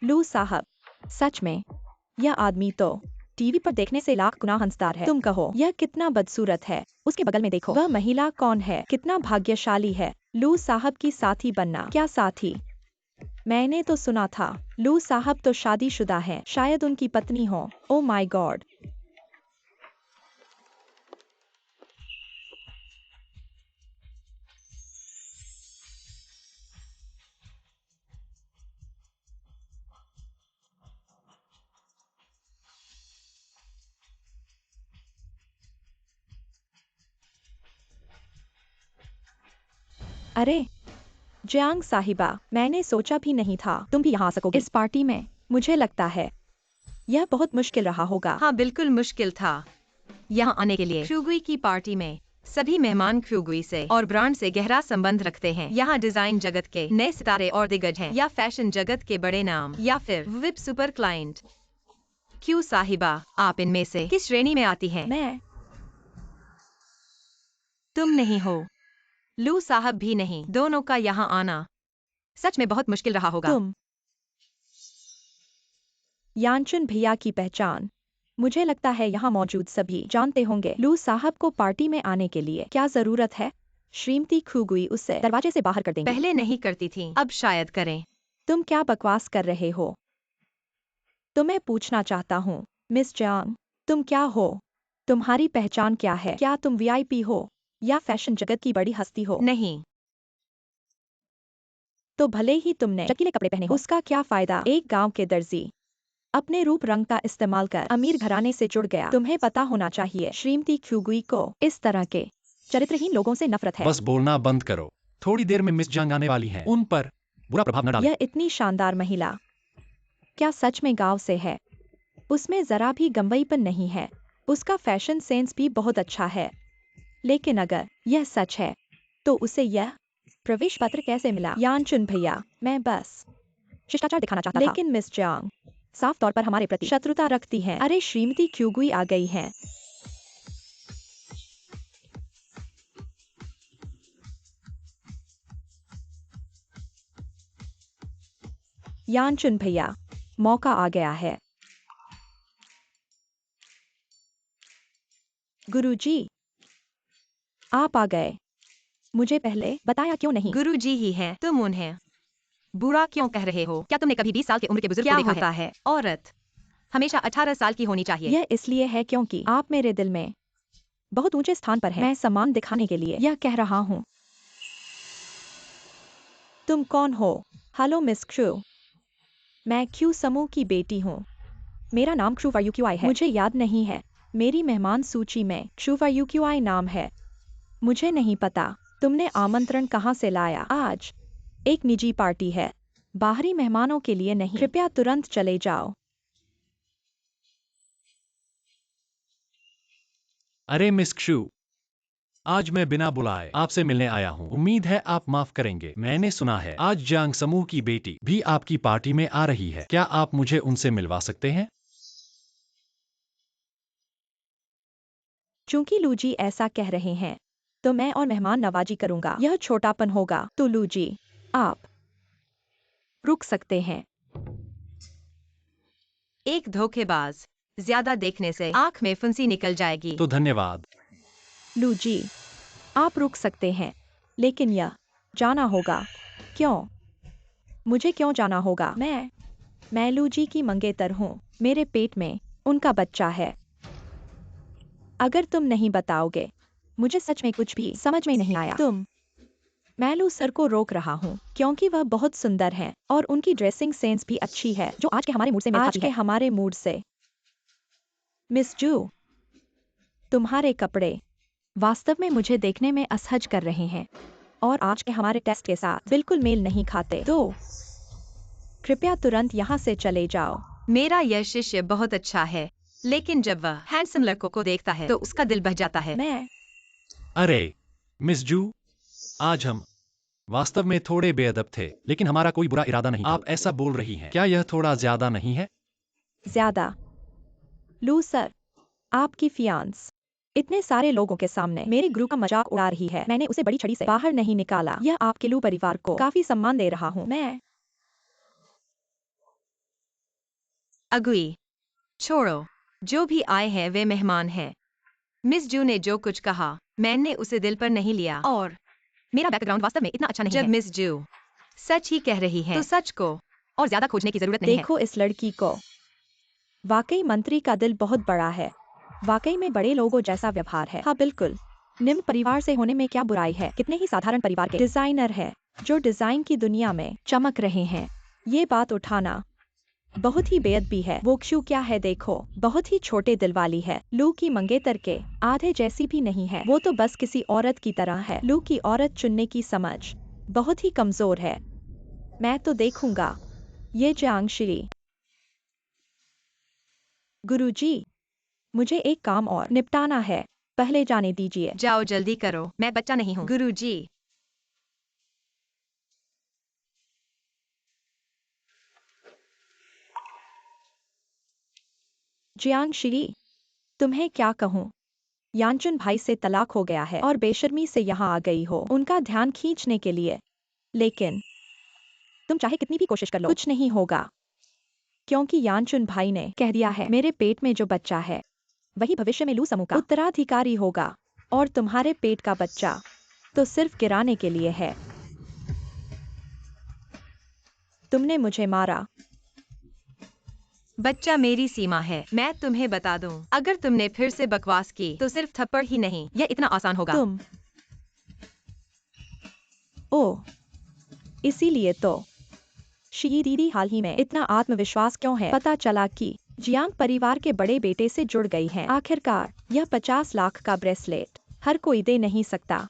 लू साहब, सच में, यह आदमी तो टीवी पर देखने से लाख गुना हंसदार है। तुम कहो, यह कितना बदसूरत है। उसके बगल में देखो, वह महिला कौन है? कितना भाग्यशाली है लू साहब की साथी बनना। क्या साथी? मैंने तो सुना था लू साहब तो शादीशुदा हैं, शायद उनकी पत्नी हो। Oh my God. अरे जियांग साहिबा, मैंने सोचा भी नहीं था तुम भी यहाँ आ सकोगे इस पार्टी में। मुझे लगता है यह बहुत मुश्किल रहा होगा। हाँ, बिल्कुल मुश्किल था यहाँ आने के लिए। ख्यूगुई की पार्टी में सभी मेहमान ख्यूगुई से और ब्रांड से गहरा संबंध रखते हैं। यहाँ डिजाइन जगत के नए सितारे और दिग्गज हैं, या फैशन जगत के बड़े नाम, या फिर विप सुपर क्लाइंट। क्यों साहिबा, आप इनमें से किस श्रेणी में आती हैं? मैं तुम नहीं हो, लू साहब भी नहीं। दोनों का यहाँ आना सच में बहुत मुश्किल रहा होगा। तुम यानचुन भैया की पहचान मुझे लगता है यहाँ मौजूद सभी जानते होंगे। लू साहब को पार्टी में आने के लिए क्या जरूरत है? श्रीमती खुगुई उसे दरवाजे से बाहर कर देंगी। पहले नहीं करती थी, अब शायद करें। तुम क्या बकवास कर रहे हो? तो मैं पूछना चाहता हूँ, मिस जांग, तुम क्या हो? तुम्हारी पहचान क्या है? क्या तुम वीआईपी हो या फैशन जगत की बड़ी हस्ती हो? नहीं। तो भले ही तुमने चकीले कपड़े पहने हो, उसका क्या फायदा? एक गांव के दर्जी अपने रूप रंग का इस्तेमाल कर अमीर घराने से जुड़ गया। तुम्हें पता होना चाहिए श्रीमती ख्यूगुई को इस तरह के चरित्रहीन लोगों से नफरत है। बस बोलना बंद करो। थोड़ी देर में मिस जांग आने वाली हैं। उन पर बुरा प्रभाव न डालें। यह इतनी शानदार महिला क्या सच में गांव से है? उसमें जरा भी गंवईपन नहीं है। उसका फैशन सेंस भी बहुत अच्छा है। लेकिन अगर यह सच है तो उसे यह प्रवेश पत्र कैसे मिला? यानचुन भैया, मैं बस शिष्टाचार दिखाना चाहता था। लेकिन मिस जांग साफ तौर पर हमारे प्रति शत्रुता रखती हैं। अरे श्रीमती ख्यूगुई आ गई हैं। यानचुन भैया, मौका आ गया है। गुरुजी, आप आ गए। मुझे पहले बताया क्यों नहीं? गुरुजी ही हैं, तुम उन्हें बुरा क्यों कह रहे हो? क्या तुमने कभी 20 साल की उम्र के बुजुर्ग क्या को देखा होता है? औरत हमेशा 18 साल की होनी चाहिए। यह इसलिए है क्योंकि आप मेरे दिल में बहुत ऊंचे स्थान पर हैं। मैं सम्मान दिखाने के लिए यह कह रहा हूँ। तुम कौन हो? हेलो मिस क्रू, मैं क्यू समूह की बेटी हूँ। मेरा नाम क्रू वायुक्यूआई है। मुझे याद नहीं है, मेरी मेहमान सूची में क्रू वायुक्यूआई नाम है। मुझे नहीं पता तुमने आमंत्रण कहाँ से लाया। आज एक निजी पार्टी है, बाहरी मेहमानों के लिए नहीं। कृपया तुरंत चले जाओ। अरे मिस क्षु, आज मैं बिना बुलाए आपसे मिलने आया हूँ। उम्मीद है आप माफ करेंगे। मैंने सुना है आज जांग समूह की बेटी भी आपकी पार्टी में आ रही है। क्या आप मुझे उनसे मिलवा सकते हैं? चूंकि लूजी ऐसा कह रहे हैं तो मैं और मेहमान नवाजी करूंगा। यह छोटापन होगा। तो लूजी, आप रुक सकते हैं। एक धोखेबाज ज्यादा देखने से आंख में फुंसी निकल जाएगी। तो धन्यवाद। लूजी, आप रुक सकते हैं, लेकिन यह जाना होगा। क्यों? मुझे क्यों जाना होगा? मैं लूजी की मंगेतर हूँ। मेरे पेट में उनका बच्चा है। अगर तुम नहीं बताओगे, मुझे सच में कुछ भी समझ में नहीं आया। मैं लू सर को रोक रहा हूँ क्योंकि वह बहुत सुंदर हैं और उनकी ड्रेसिंग सेंस भी अच्छी है, जो आज के हमारे मूड से मेल खाती है। आज के हमारे मूड से। मिस जू, तुम्हारे कपड़े वास्तव में मुझे देखने में असहज कर रहे हैं और आज के हमारे टेस्ट के साथ बिल्कुल मेल नहीं खाते। तो कृपया तुरंत यहाँ से चले जाओ। मेरा यह शिष्य बहुत अच्छा है। लेकिन जब वह हैंडसम लड़कों को देखता है तो उसका दिल बह जाता है। मैं अरे मिस जू, आज हम वास्तव में थोड़े बेअदब थे, लेकिन हमारा कोई बुरा इरादा नहीं था। आप ऐसा बोल रही हैं, क्या यह थोड़ा ज्यादा नहीं है? ज्यादा। लू सर, आपकी फियांस इतने सारे लोगों के सामने मेरे गुरु का मजाक उड़ा रही है। मैंने उसे बड़ी छड़ी से बाहर नहीं निकाला। यह आपके लू परिवार को काफी सम्मान दे रहा हूँ मैं। अगुई, छोड़ो, जो भी आए हैं वे मेहमान हैं। मिस जू ने जो कुछ कहा मैंने उसे दिल पर नहीं लिया और मेरा बैकग्राउंड वास्तव में इतना अच्छा नहीं जब है। मिस जू सच ही कह रही है तो सच को और ज्यादा खोजने की जरूरत नहीं है। देखो इस लड़की को। वाकई मंत्री का दिल बहुत बड़ा है। वाकई में बड़े लोगों जैसा व्यवहार है। हाँ बिल्कुल, निम्न परिवार से होने में क्या बुराई है। कितने ही साधारण परिवार के डिजाइनर है जो डिजाइन की दुनिया में चमक रहे हैं। ये बात उठाना बहुत ही बेअदबी है। वो क्षु क्या है देखो, बहुत ही छोटे दिल वाली है। लू की मंगेतर के आधे जैसी भी नहीं है। वो तो बस किसी औरत की तरह है। लू की औरत चुनने की समझ बहुत ही कमजोर है। मैं तो देखूंगा। ये जांगश्री। गुरुजी, मुझे एक काम और निपटाना है, पहले जाने दीजिए। जाओ जल्दी करो, मैं बच्चा नहीं हूँ। गुरुजी, जियांगश्री, तुम्हें क्या कहूँ, यानचुन भाई से तलाक हो गया है और बेशर्मी से यहाँ आ गई हो उनका ध्यान खींचने के लिए। लेकिन तुम चाहे कितनी भी कोशिश कर लो कुछ नहीं होगा, क्योंकि यानचुन भाई ने कह दिया है मेरे पेट में जो बच्चा है वही भविष्य में लू समूह का उत्तराधिकारी होगा और तुम्हारे पेट का बच्चा तो सिर्फ गिराने के लिए है। तुमने मुझे मारा। बच्चा मेरी सीमा है। मैं तुम्हें बता दूं, अगर तुमने फिर से बकवास की तो सिर्फ थप्पड़ ही नहीं, यह इतना आसान होगा। तुम ओ, इसीलिए तो शी दीदी हाल ही में इतना आत्मविश्वास क्यों है। पता चला कि जियांग परिवार के बड़े बेटे से जुड़ गई हैं। आखिरकार यह 50 लाख का ब्रेसलेट हर कोई दे नहीं सकता।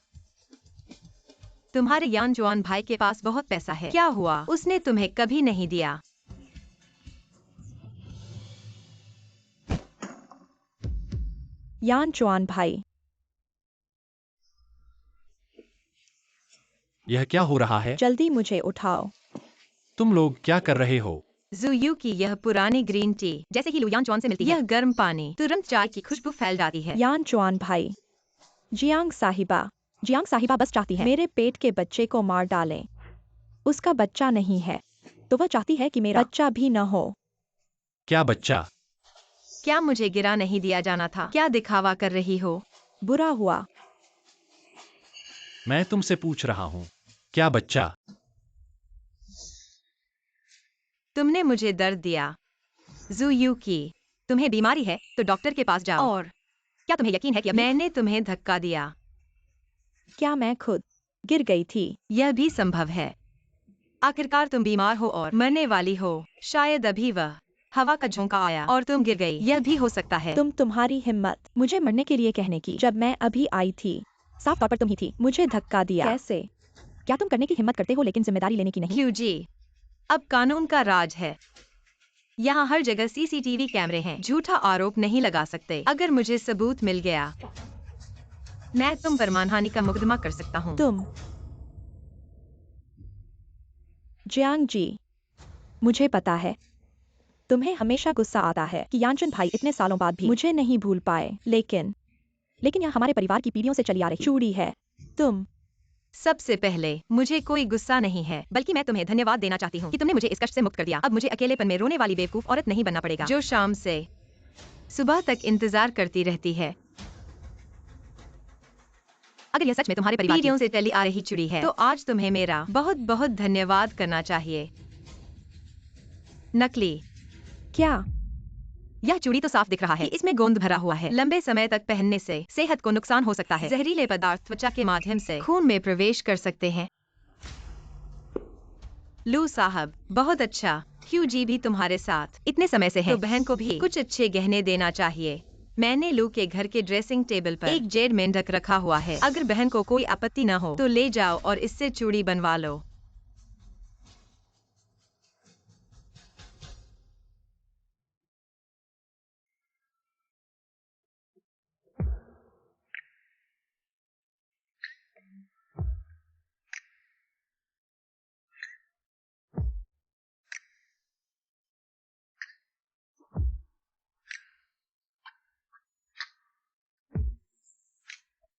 तुम्हारे यान जुआन भाई के पास बहुत पैसा है। क्या हुआ, उसने तुम्हें कभी नहीं दिया? यान चुआन भाई, यह क्या हो रहा है? जल्दी मुझे उठाओ। तुम लोग क्या कर रहे हो? जुयू की यह पुरानी ग्रीन टी जैसे ही लुयान चौन से मिलती है, यह गर्म पानी तुरंत चाय की खुशबू फैल जाती है। यान चुआन भाई, जियांग साहिबा बस चाहती है मेरे पेट के बच्चे को मार डालें। उसका बच्चा नहीं है तो वह चाहती है कि मेरा बच्चा भी न हो। क्या बच्चा? क्या मुझे गिरा नहीं दिया जाना था? क्या दिखावा कर रही हो? बुरा हुआ। मैं तुमसे पूछ रहा हूँ, क्या बच्चा? तुमने मुझे दर्द दिया। जुयू की, तुम्हें बीमारी है तो डॉक्टर के पास जाओ। और क्या तुम्हें यकीन है कि मैंने तुम्हें धक्का दिया? क्या मैं खुद गिर गई थी? यह भी संभव है। आखिरकार तुम बीमार हो और मरने वाली हो। शायद अभी वह हवा का झोंका आया और तुम गिर गई। यह भी हो सकता है। तुम्हारी हिम्मत मुझे मरने के लिए कहने की। जब मैं अभी आई थी साफ तौर पर तुम ही थी। मुझे धक्का दिया। कैसे? क्या तुम करने की हिम्मत करते हो लेकिन जिम्मेदारी लेने की नहीं? क्यों जी, अब कानून का राज है। यहाँ हर जगह सीसीटीवी कैमरे हैं। झूठा आरोप नहीं लगा सकते। अगर मुझे सबूत मिल गया मैं तुम पर मानहानि का मुकदमा कर सकता हूँ। तुम जियांग जी, मुझे पता है तुम्हें हमेशा गुस्सा आता है कि यानचुन भाई इतने सालों बाद भी मुझे नहीं भूल पाए। लेकिन यह हमारे परिवार की पीढ़ियों से चली आ रही चूड़ी है। तुम सबसे पहले मुझे कोई गुस्सा नहीं है, बल्कि मैं तुम्हें धन्यवाद देना चाहती हूँ कि तुमने मुझे इस कष्ट से मुक्त कर दिया। अब मुझे अकेलेपन में रोने वाली बेवकूफ औरत नहीं बनना पड़ेगा जो शाम से सुबह तक इंतजार करती रहती है। अगर यह सच में तुम्हारे परिवार पीढ़ियों से चली आ रही चूड़ी है तो आज तुम्हें मेरा बहुत बहुत धन्यवाद करना चाहिए। नकली। क्या? यह चूड़ी तो साफ दिख रहा है कि इसमें गोंद भरा हुआ है। लंबे समय तक पहनने से सेहत को नुकसान हो सकता है। जहरीले पदार्थ त्वचा के माध्यम से खून में प्रवेश कर सकते हैं। लू साहब, बहुत अच्छा। क्यू जी भी तुम्हारे साथ इतने समय से है तो बहन को भी कुछ अच्छे गहने देना चाहिए। मैंने लू के घर के ड्रेसिंग टेबल पर एक जेड मेंढक रखा हुआ है। अगर बहन को कोई आपत्ति न हो तो ले जाओ और इससे चूड़ी बनवा लो।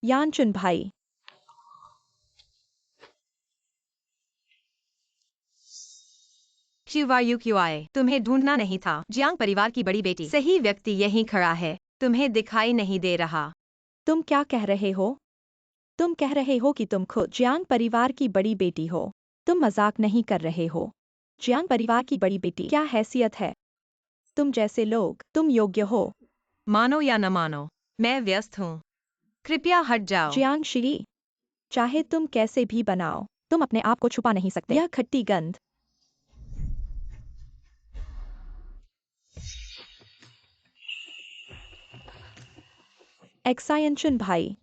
यानचुन भाई, QYUQI, तुम्हें ढूंढना नहीं था। जियांग परिवार की बड़ी बेटी। सही व्यक्ति यहीं खड़ा है, तुम्हें दिखाई नहीं दे रहा। तुम क्या कह रहे हो? तुम कह रहे हो कि तुम खुद जियांग परिवार की बड़ी बेटी हो। तुम मजाक नहीं कर रहे हो। जियांग परिवार की बड़ी बेटी क्या हैसियत है? तुम जैसे लोग, तुम योग्य हो। मानो या न मानो, मैं व्यस्त हूँ। कृपया हट जाओ। जियांग श्री, चाहे तुम कैसे भी बनाओ, तुम अपने आप को छुपा नहीं सकते। यह खट्टी गंध। एक्सायनचुन भाई,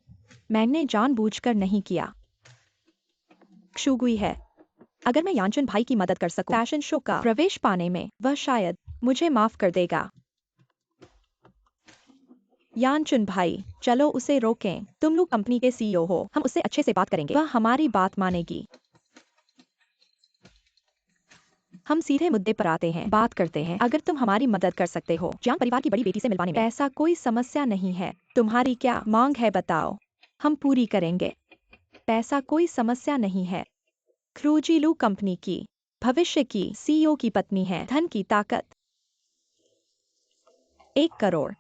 मैंने जानबूझकर नहीं किया। क्षुगुई है। अगर मैं यानचुन भाई की मदद कर सकूं फैशन शो का प्रवेश पाने में, वह शायद मुझे माफ कर देगा। यानचुन भाई, चलो उसे रोकें। तुम लोग कंपनी के सीईओ हो, हम उससे अच्छे से बात करेंगे, वह हमारी बात मानेगी। हम सीधे मुद्दे पर आते हैं, बात करते हैं। अगर तुम हमारी मदद कर सकते हो जियांग परिवार की बड़ी बेटी से मिलवाने में, ऐसा कोई समस्या नहीं है। तुम्हारी क्या मांग है बताओ, हम पूरी करेंगे। पैसा कोई समस्या नहीं है। क्रूजीलू कंपनी की भविष्य की सीईओ की पत्नी है। धन की ताकत। 1 करोड़।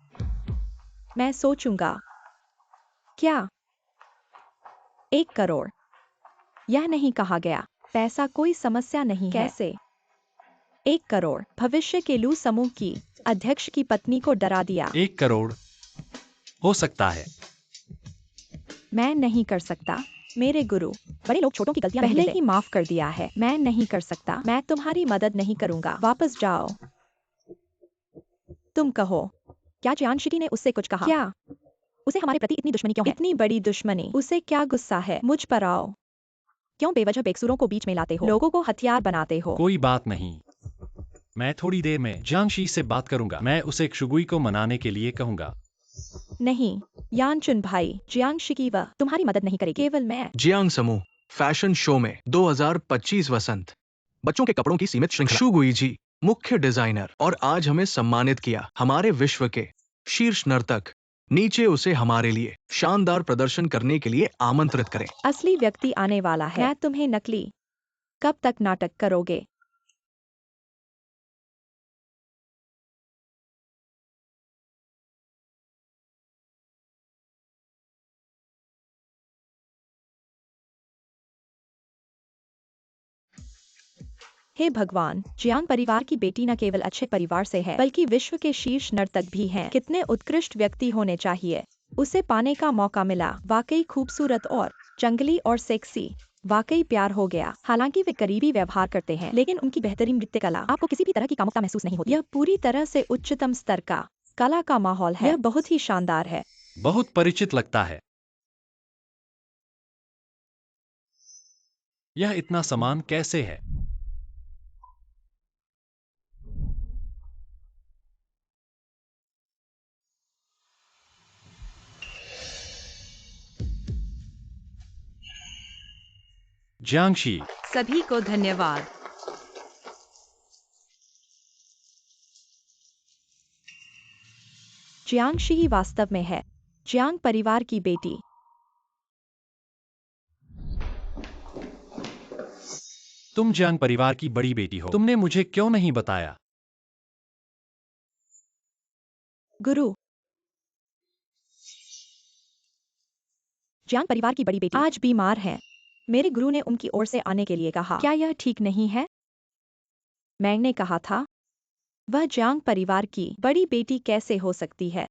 मैं सोचूंगा। क्या? 1 करोड़। यह नहीं कहा गया। पैसा कोई समस्या नहीं है। कैसे? 1 करोड़। भविष्य के लू समूह की अध्यक्ष की पत्नी को डरा दिया। 1 करोड़ हो सकता है। मैं नहीं कर सकता। मेरे गुरु, बड़े लोग छोटों की गलतियां पहले ही माफ कर दिया है। मैं नहीं कर सकता। मैं तुम्हारी मदद नहीं करूंगा। वापस जाओ। तुम कहो, क्या जियांशिटी ने उससे कुछ कहा? क्या? उसे हमारे प्रति इतनी दुश्मनी क्यों है? इतनी बड़ी दुश्मनी? उसे क्या गुस्सा है? मुझ पर आओ। क्यों बेवजह बेकसूरों को बीच में लाते हो? लोगों को हथियार बनाते हो। कोई बात नहीं, मैं थोड़ी देर में जियांगशी से बात करूंगा। मैं उसे क्षुगुई को मनाने के लिए कहूंगा। नहीं, यानचुन भाई, जियांशिकी वह तुम्हारी मदद नहीं करेगी। केवल मैं। जियांग समूह फैशन शो में 2025 वसंत बच्चों के कपड़ों की सीमित श्रृंखला। शुगुई जी मुख्य डिजाइनर और आज हमें सम्मानित किया। हमारे विश्व के शीर्ष नर्तक नीचे उसे हमारे लिए शानदार प्रदर्शन करने के लिए आमंत्रित करें। असली व्यक्ति आने वाला है। मैं तुम्हें नकली। कब तक नाटक करोगे? हे भगवान, जियांग परिवार की बेटी न केवल अच्छे परिवार से है, बल्कि विश्व के शीर्ष नर्तक भी हैं। कितने उत्कृष्ट व्यक्ति होने चाहिए। उसे पाने का मौका मिला। वाकई खूबसूरत और जंगली और सेक्सी। वाकई प्यार हो गया। हालांकि वे करीबी व्यवहार करते हैं, लेकिन उनकी बेहतरीन नृत्य कला आपको किसी भी तरह की कामुकता महसूस नहीं होती। यह पूरी तरह से उच्चतम स्तर का कला का माहौल है। यह बहुत ही शानदार है। बहुत परिचित लगता है। यह इतना समान कैसे है? जियांगशी, सभी को धन्यवाद। जियांगशी ही वास्तव में है जियांग परिवार की बेटी। तुम जियांग परिवार की बड़ी बेटी हो। तुमने मुझे क्यों नहीं बताया? गुरु, जियांग परिवार की बड़ी बेटी आज बीमार है। मेरे गुरु ने उनकी ओर से आने के लिए कहा। क्या यह ठीक नहीं है? मैंने कहा था, वह जियांग परिवार की बड़ी बेटी कैसे हो सकती है?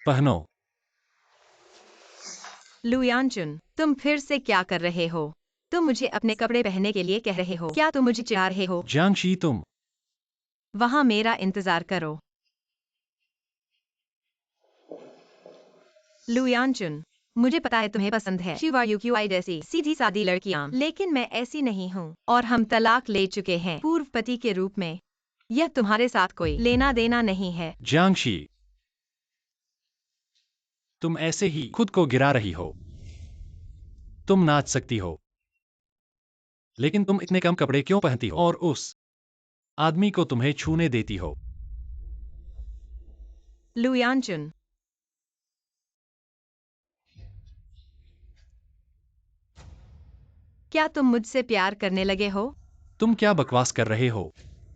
पहनो। लुयानचुन, तुम फिर से क्या कर रहे हो? तुम मुझे अपने कपड़े पहनने के लिए कह रहे हो? क्या तुम मुझे चिढ़ा रहे हो? जियांगशी, तुम वहाँ मेरा इंतजार करो। लुयानचुन, मुझे पता है तुम्हें पसंद है QYUQI जैसी सीधी सादी लड़कियां, लेकिन मैं ऐसी नहीं हूँ और हम तलाक ले चुके हैं पूर्व पति के रूप में। यह तुम्हारे साथ कोई लेना देना नहीं है। जियांगशी, तुम ऐसे ही खुद को गिरा रही हो। तुम नाच सकती हो, लेकिन तुम इतने कम कपड़े क्यों पहनती हो और उस आदमी को तुम्हें छूने देती हो? लुयानचुन, क्या तुम मुझसे प्यार करने लगे हो? तुम क्या बकवास कर रहे हो?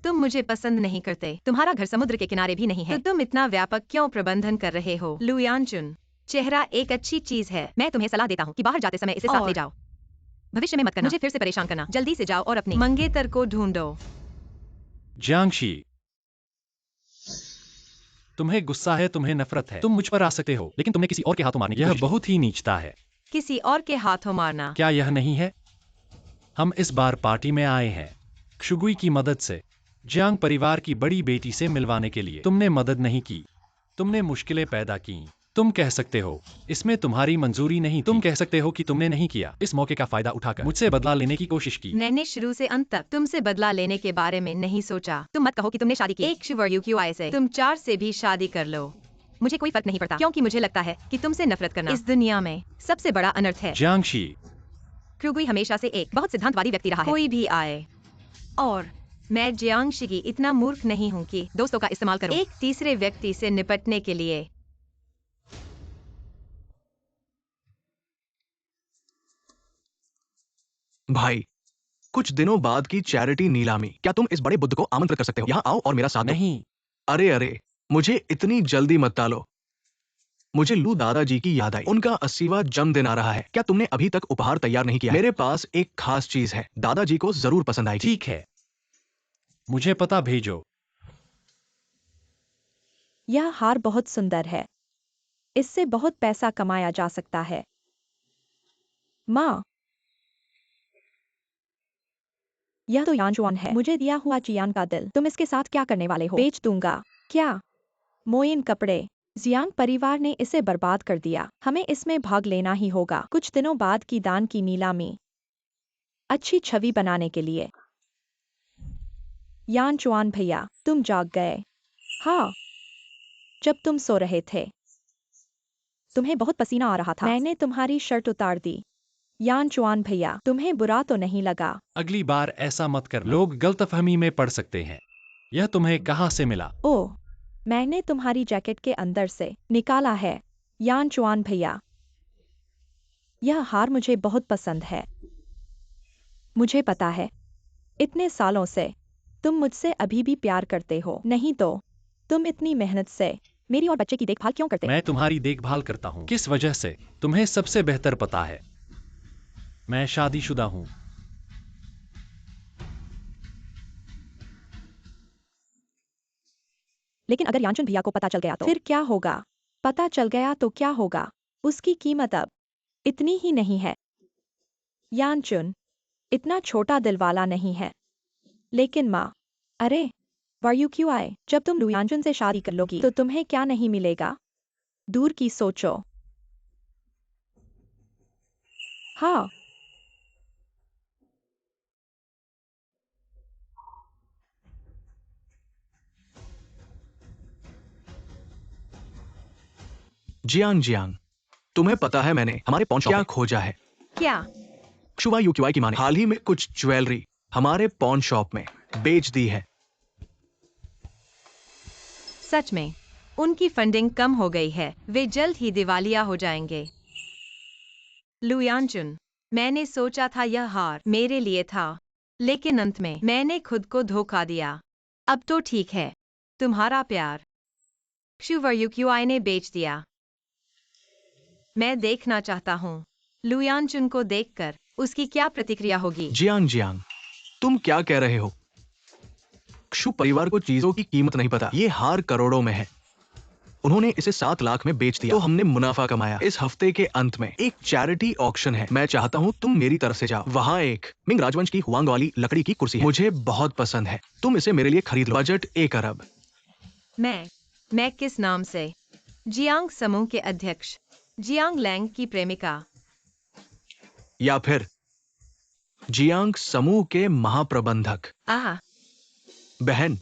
तुम मुझे पसंद नहीं करते। तुम्हारा घर समुद्र के किनारे भी नहीं है, तो तुम इतना व्यापक क्यों प्रबंधन कर रहे हो? लू यानचुन, चेहरा एक अच्छी चीज है। मैं तुम्हें सलाह देता हूँ कि बाहर जाते समय इसे साथ ले जाओ। भविष्य में मत करना, मुझे फिर से परेशान करना। जल्दी से जाओ और अपनी मंगेतर को ढूंढो। जियांगशी, तुम्हें गुस्सा है, तुम्हें नफरत है, तुम मुझ पर आ सकते हो, लेकिन तुमने किसी और के हाथों मारने की कोशिश की। बहुत ही नीचता है। किसी और के हाथों मारना? क्या यह नहीं है? हम इस बार पार्टी में आए हैं शुगुई की मदद से, जियांग परिवार की बड़ी बेटी से मिलवाने के लिए। तुमने मदद नहीं की, तुमने मुश्किलें पैदा की। तुम कह सकते हो इसमें तुम्हारी मंजूरी नहीं, तुम कह सकते हो कि तुमने नहीं किया। इस मौके का फायदा उठाकर मुझसे बदला लेने की कोशिश की। मैंने शुरू से अंत तक तुमसे बदला लेने के बारे में नहीं सोचा। तुम मत कहो कि तुमने शादी की। एक शुवर से तुम 4 से भी शादी कर लो, मुझे कोई फर्क नहीं पड़ता, क्योंकि मुझे लगता है कि तुमसे नफरत करना इस दुनिया में सबसे बड़ा अनर्थ है। जियांगशी, क्रुगुई हमेशा से एक बहुत सिद्धांतवादी व्यक्ति रहा है। कोई भी आए, और मैं जियांगशी की इतना मूर्ख नहीं हूँ कि दोस्तों का इस्तेमाल करूं एक तीसरे व्यक्ति से निपटने के लिए। भाई, कुछ दिनों बाद की चैरिटी नीलामी, क्या तुम इस बड़े बुद्ध को आमंत्रित कर सकते हो? यहाँ आओ और मेरा साथ दो। नहीं। अरे अरे, मुझे इतनी जल्दी मत टालो। मुझे लू दादाजी की याद आई। उनका 80वां जन्मदिन आ रहा है। क्या तुमने अभी तक उपहार तैयार नहीं किया? मेरे पास एक खास चीज है, दादाजी को जरूर पसंद आएगी। ठीक है, मुझे पता भेजो। यह हार बहुत सुंदर है, इससे बहुत पैसा कमाया जा सकता है। माँ, यह तो यानचुआन है, मुझे दिया हुआ जियांग का दिल। तुम इसके साथ क्या करने वाले हो? बेच दूंगा। क्या? मोइन कपड़े। जियांग परिवार ने इसे बर्बाद कर दिया, हमें इसमें भाग लेना ही होगा। कुछ दिनों बाद की दान की नीलामी, अच्छी छवि बनाने के लिए। यानचुआन भैया, तुम जाग गए? हाँ, जब तुम सो रहे थे। तुम्हें बहुत पसीना आ रहा था, मैंने तुम्हारी शर्ट उतार दी। यानचुआन भैया, तुम्हें बुरा तो नहीं लगा? अगली बार ऐसा मत कर, लोग गलतफहमी में पड़ सकते हैं। यह तुम्हें कहाँ से मिला? ओह, मैंने तुम्हारी जैकेट के अंदर से निकाला है। यानचुआन भैया, यह हार मुझे बहुत पसंद है। मुझे पता है, इतने सालों से तुम मुझसे अभी भी प्यार करते हो, नहीं तो तुम इतनी मेहनत से मेरी और बच्चे की देखभाल क्यों करते? मैं तुम्हारी देखभाल करता हूँ। किस वजह से? तुम्हें सबसे बेहतर पता है, मैं शादीशुदा हूँ। लेकिन अगर यानचुन भैया को पता चल गया तो फिर क्या होगा? पता चल गया तो क्या होगा? उसकी कीमत अब इतनी ही नहीं है। यानचुन इतना छोटा दिल वाला नहीं है। लेकिन माँ, अरे वायु क्यों आए? जब तुम लू यानचुन से शादी कर लोगी तो तुम्हें क्या नहीं मिलेगा? दूर की सोचो। हाँ, जियांग जियांग, तुम्हें पता है मैंने हमारे पॉन शॉप क्या खोजा है? क्या? शुवा यूक्यूआई की मां ने हाल ही में कुछ ज्वेलरी हमारे पॉन शॉप में बेच दी है। सच में उनकी फंडिंग कम हो गई है, वे जल्द ही दिवालिया हो जाएंगे। लू यानचुन, मैंने सोचा था यह हार मेरे लिए था, लेकिन अंत में मैंने खुद को धोखा दिया। अब तो ठीक है, तुम्हारा प्यार शुवर यूक्यूआई ने बेच दिया। मैं देखना चाहता हूँ लू यानचुन को देखकर उसकी क्या प्रतिक्रिया होगी। जियांग जियांग, तुम क्या कह रहे हो? क्षु परिवार को चीजों की कीमत नहीं पता। ये हार करोड़ों में है, उन्होंने इसे 7 लाख में बेच दिया, तो हमने मुनाफा कमाया। इस हफ्ते के अंत में एक चैरिटी ऑक्शन है, मैं चाहता हूँ तुम मेरी तरफ से जाओ। वहाँ एक मिंग राजवंश की हुआंग वाली लकड़ी की कुर्सी है, मुझे बहुत पसंद है, तुम इसे मेरे लिए खरीद लो। बजट 1 अरब। मैं किस नाम से? जियांग समूह के अध्यक्ष जियांग लैंग की प्रेमिका, या फिर जियांग समूह के महाप्रबंधक। आह, बहन,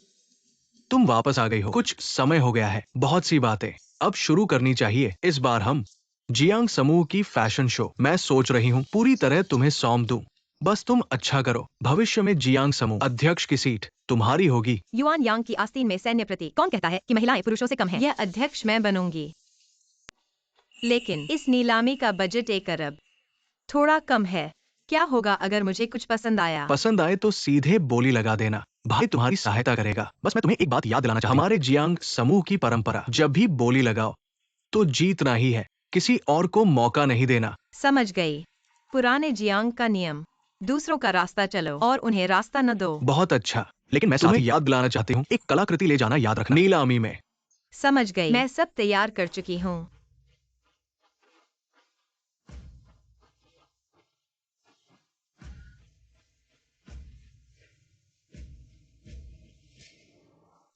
तुम वापस आ गई हो। कुछ समय हो गया है, बहुत सी बातें अब शुरू करनी चाहिए। इस बार हम जियांग समूह की फैशन शो, मैं सोच रही हूँ पूरी तरह तुम्हें सौंप दूं, बस तुम अच्छा करो। भविष्य में जियांग समूह अध्यक्ष की सीट तुम्हारी होगी। युआन यांग की आस्तीन में सैन्य प्रतीक। कौन कहता है कि महिलाएं पुरुषों से कम हैं? यह अध्यक्ष मैं बनूंगी, लेकिन इस नीलामी का बजट 1 अरब थोड़ा कम है। क्या होगा अगर मुझे कुछ पसंद आया? पसंद आए तो सीधे बोली लगा देना, भाई तुम्हारी सहायता करेगा। बस मैं तुम्हें एक बात याद दिलाना चाहता हूं, हमारे जियांग समूह की परंपरा, जब भी बोली लगाओ तो जीतना ही है, किसी और को मौका नहीं देना। समझ गई। पुराने जियांग का नियम, दूसरों का रास्ता चलो और उन्हें रास्ता न दो। बहुत अच्छा, लेकिन मैं तुम्हें याद दिलाना चाहती हूँ, एक कलाकृति ले जाना याद रखना, नीलामी में। समझ गई। मैं सब तैयार कर चुकी हूँ।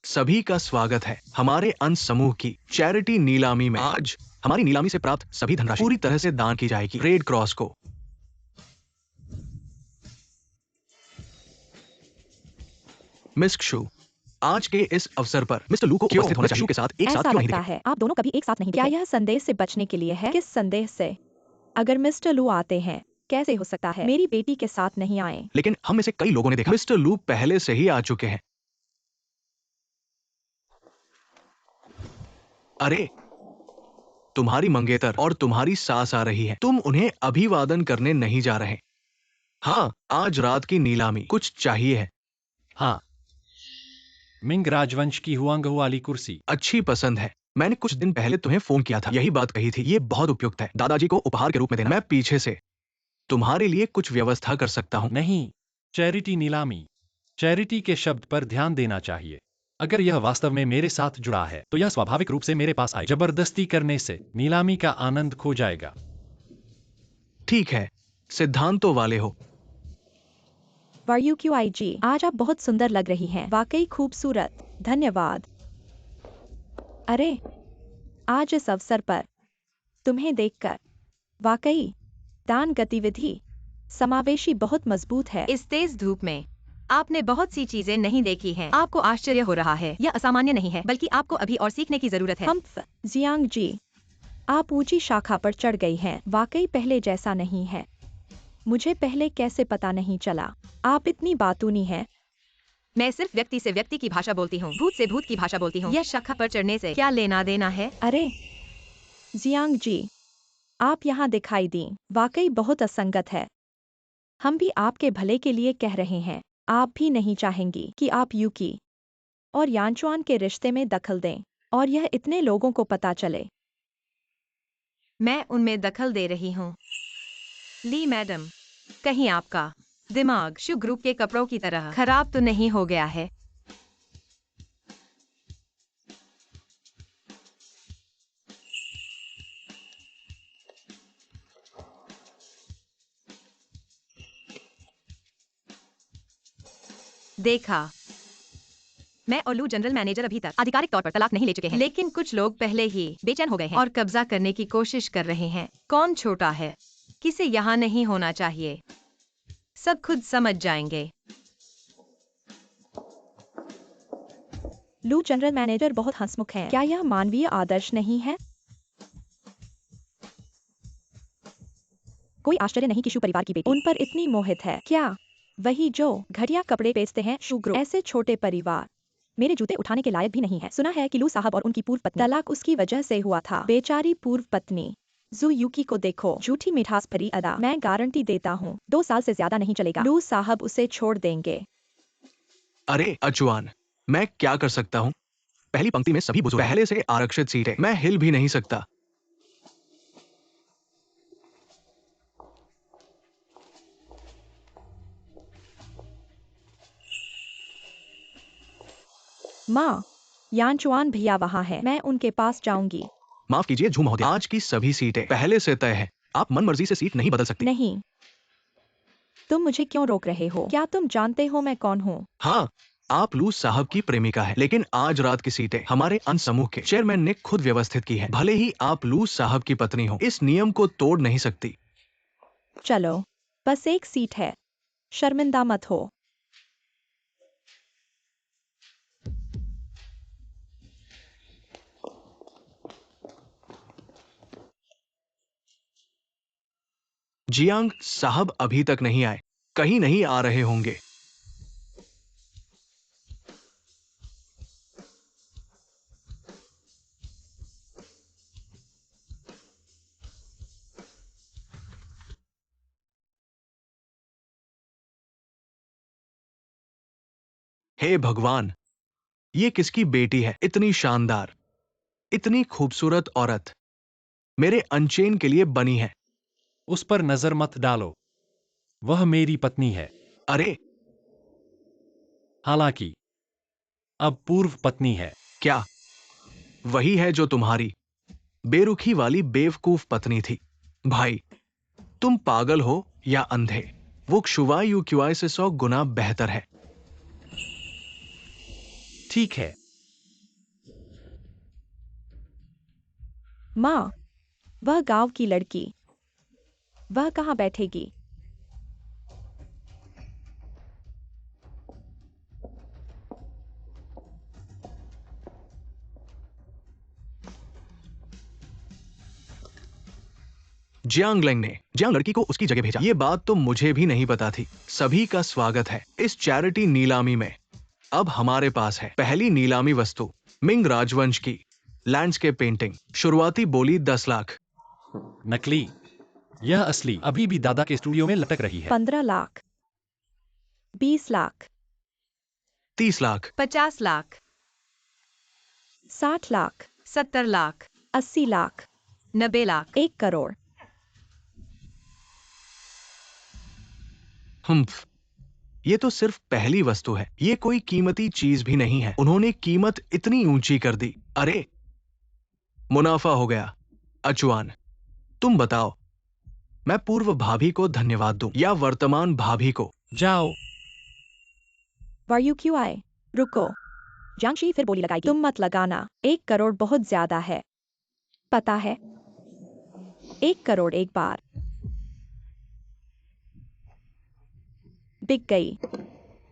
सभी का स्वागत है हमारे अंश समूह की चैरिटी नीलामी में। आज हमारी नीलामी से प्राप्त सभी धनराशि पूरी तरह से दान की जाएगी रेड क्रॉस को। मिस क्षु, आज के इस अवसर पर मिस्टर लू को उपस्थित होना चाहिए, के साथ एक साथ ऐसा क्यों नहीं लगता दिखे? है आप दोनों कभी एक साथ नहीं दिखे। क्या यह संदेह से बचने के लिए है? किस संदेह से? अगर मिस्टर लू आते हैं, कैसे हो सकता है मेरी बेटी के साथ नहीं आए? लेकिन हम में से कई लोगों ने देखा मिस्टर लू पहले से ही आ चुके हैं। अरे, तुम्हारी मंगेतर और तुम्हारी सास आ रही है, तुम उन्हें अभिवादन करने नहीं जा रहे। हाँ, आज रात की नीलामी कुछ चाहिए है। हाँ, मिंग राजवंश की हुआंग वाली कुर्सी। अच्छी पसंद है। मैंने कुछ दिन पहले तुम्हें फोन किया था, यही बात कही थी, ये बहुत उपयुक्त है, दादाजी को उपहार के रूप में देना। मैं पीछे से तुम्हारे लिए कुछ व्यवस्था कर सकता हूँ। नहीं, चैरिटी नीलामी। चैरिटी के शब्द पर ध्यान देना चाहिए। अगर यह वास्तव में मेरे साथ जुड़ा है तो यह स्वाभाविक रूप से मेरे पास आए। जबरदस्ती करने से नीलामी का आनंद खो जाएगा। ठीक है, सिद्धांतों वाले हो। YUQIG, आज आप बहुत सुंदर लग रही हैं, वाकई खूबसूरत, धन्यवाद। अरे, आज इस अवसर पर तुम्हें देखकर वाकई दान गतिविधि समावेशी बहुत मजबूत है। इस तेज धूप में आपने बहुत सी चीजें नहीं देखी हैं। आपको आश्चर्य हो रहा है। यह असामान्य नहीं है, बल्कि आपको अभी और सीखने की जरूरत है। जियांग जी, आप ऊंची शाखा पर चढ़ गई हैं, वाकई पहले जैसा नहीं है। मुझे पहले कैसे पता नहीं चला? आप इतनी बातूनी हैं। मैं सिर्फ व्यक्ति से व्यक्ति की भाषा बोलती हूँ, भूत से भूत की भाषा बोलती हूँ। यह शाखा पर चढ़ने से क्या लेना देना है? अरे, जियांग जी, आप यहाँ दिखाई दी, वाकई बहुत असंगत है। हम भी आपके भले के लिए कह रहे हैं। आप भी नहीं चाहेंगी कि आप यूकी और यानचुआन के रिश्ते में दखल दें और यह इतने लोगों को पता चले। मैं उनमें दखल दे रही हूँ। ली मैडम, कहीं आपका दिमाग शु ग्रुप के कपड़ों की तरह खराब तो नहीं हो गया है? देखा, मैं और लू जनरल मैनेजर अभी तक आधिकारिक तौर पर तलाक नहीं ले चुके हैं, लेकिन कुछ लोग पहले ही बेचैन हो गए हैं और कब्जा करने की कोशिश कर रहे हैं। कौन छोटा है? किसे यहाँ नहीं होना चाहिए। सब खुद समझ जाएंगे। लू जनरल मैनेजर बहुत हंसमुख हैं। क्या यह मानवीय आदर्श नहीं है? कोई आश्चर्य नहीं कि शु परिवार की बेटी उन पर इतनी मोहित है। क्या वही जो घटिया कपड़े बेचते हैं? शु ग्रुप ऐसे छोटे परिवार मेरे जूते उठाने के लायक भी नहीं है। सुना है कि लू साहब और उनकी पूर्व पत्नी तलाक उसकी वजह से हुआ था। बेचारी पूर्व पत्नी जू यूकी को देखो, झूठी मिठास भरी अदा। मैं गारंटी देता हूँ 2 साल से ज्यादा नहीं चलेगा, लू साहब उसे छोड़ देंगे। अरे अचुआन, मैं क्या कर सकता हूँ? पहली पंक्ति में सभी बुजुर्ग, पहले से आरक्षित सीट है, मैं हिल भी नहीं सकता। माँ, यानचुआन भैया वहाँ है, मैं उनके पास जाऊंगी। माफ कीजिए झू महोदय, आज की सभी सीटें पहले से तय है, आप मन मर्जी से सीट नहीं बदल सकती। नहीं, तुम मुझे क्यों रोक रहे हो? क्या तुम जानते हो मैं कौन हूँ? हाँ, आप लू साहब की प्रेमिका है, लेकिन आज रात की सीटें हमारे अंश समूह के चेयरमैन ने खुद व्यवस्थित की है। भले ही आप लू साहब की पत्नी हो, इस नियम को तोड़ नहीं सकती। चलो, बस एक सीट है, शर्मिंदा मत हो। जियांग साहब अभी तक नहीं आए, कहीं नहीं आ रहे होंगे। हे भगवान, ये किसकी बेटी है? इतनी शानदार, इतनी खूबसूरत औरत मेरे अनचेन के लिए बनी है। उस पर नजर मत डालो, वह मेरी पत्नी है। अरे हालांकि अब पूर्व पत्नी है। क्या वही है जो तुम्हारी बेरुखी वाली बेवकूफ पत्नी थी? भाई, तुम पागल हो या अंधे, वो क्षुवाई यूक्युआई से 100 गुना बेहतर है। ठीक है। माँ, वह गांव की लड़की, वह कहाँ बैठेगी? जियांग ने जियांग लड़की को उसकी जगह भेजा। ये बात तो मुझे भी नहीं पता थी। सभी का स्वागत है इस चैरिटी नीलामी में। अब हमारे पास है पहली नीलामी वस्तु, मिंग राजवंश की लैंडस्केप पेंटिंग। शुरुआती बोली 10 लाख। नकली, यह असली अभी भी दादा के स्टूडियो में लटक रही है। 15 लाख, 20 लाख, 30 लाख, 50 लाख, 60 लाख, 70 लाख, 80 लाख, 90 लाख, 1 करोड़। हम्फ, ये तो सिर्फ पहली वस्तु है। ये कोई कीमती चीज भी नहीं है। उन्होंने कीमत इतनी ऊंची कर दी। अरे, मुनाफा हो गया। अचुआन, तुम बताओ, मैं पूर्व भाभी को धन्यवाद दूं या वर्तमान भाभी को? जाओ। वायु क्यों आए? रुको। जांगशी फिर बोली लगाई, तुम मत लगाना, 1 करोड़ बहुत ज्यादा है। पता है, 1 करोड़ एक बार। बिक गई।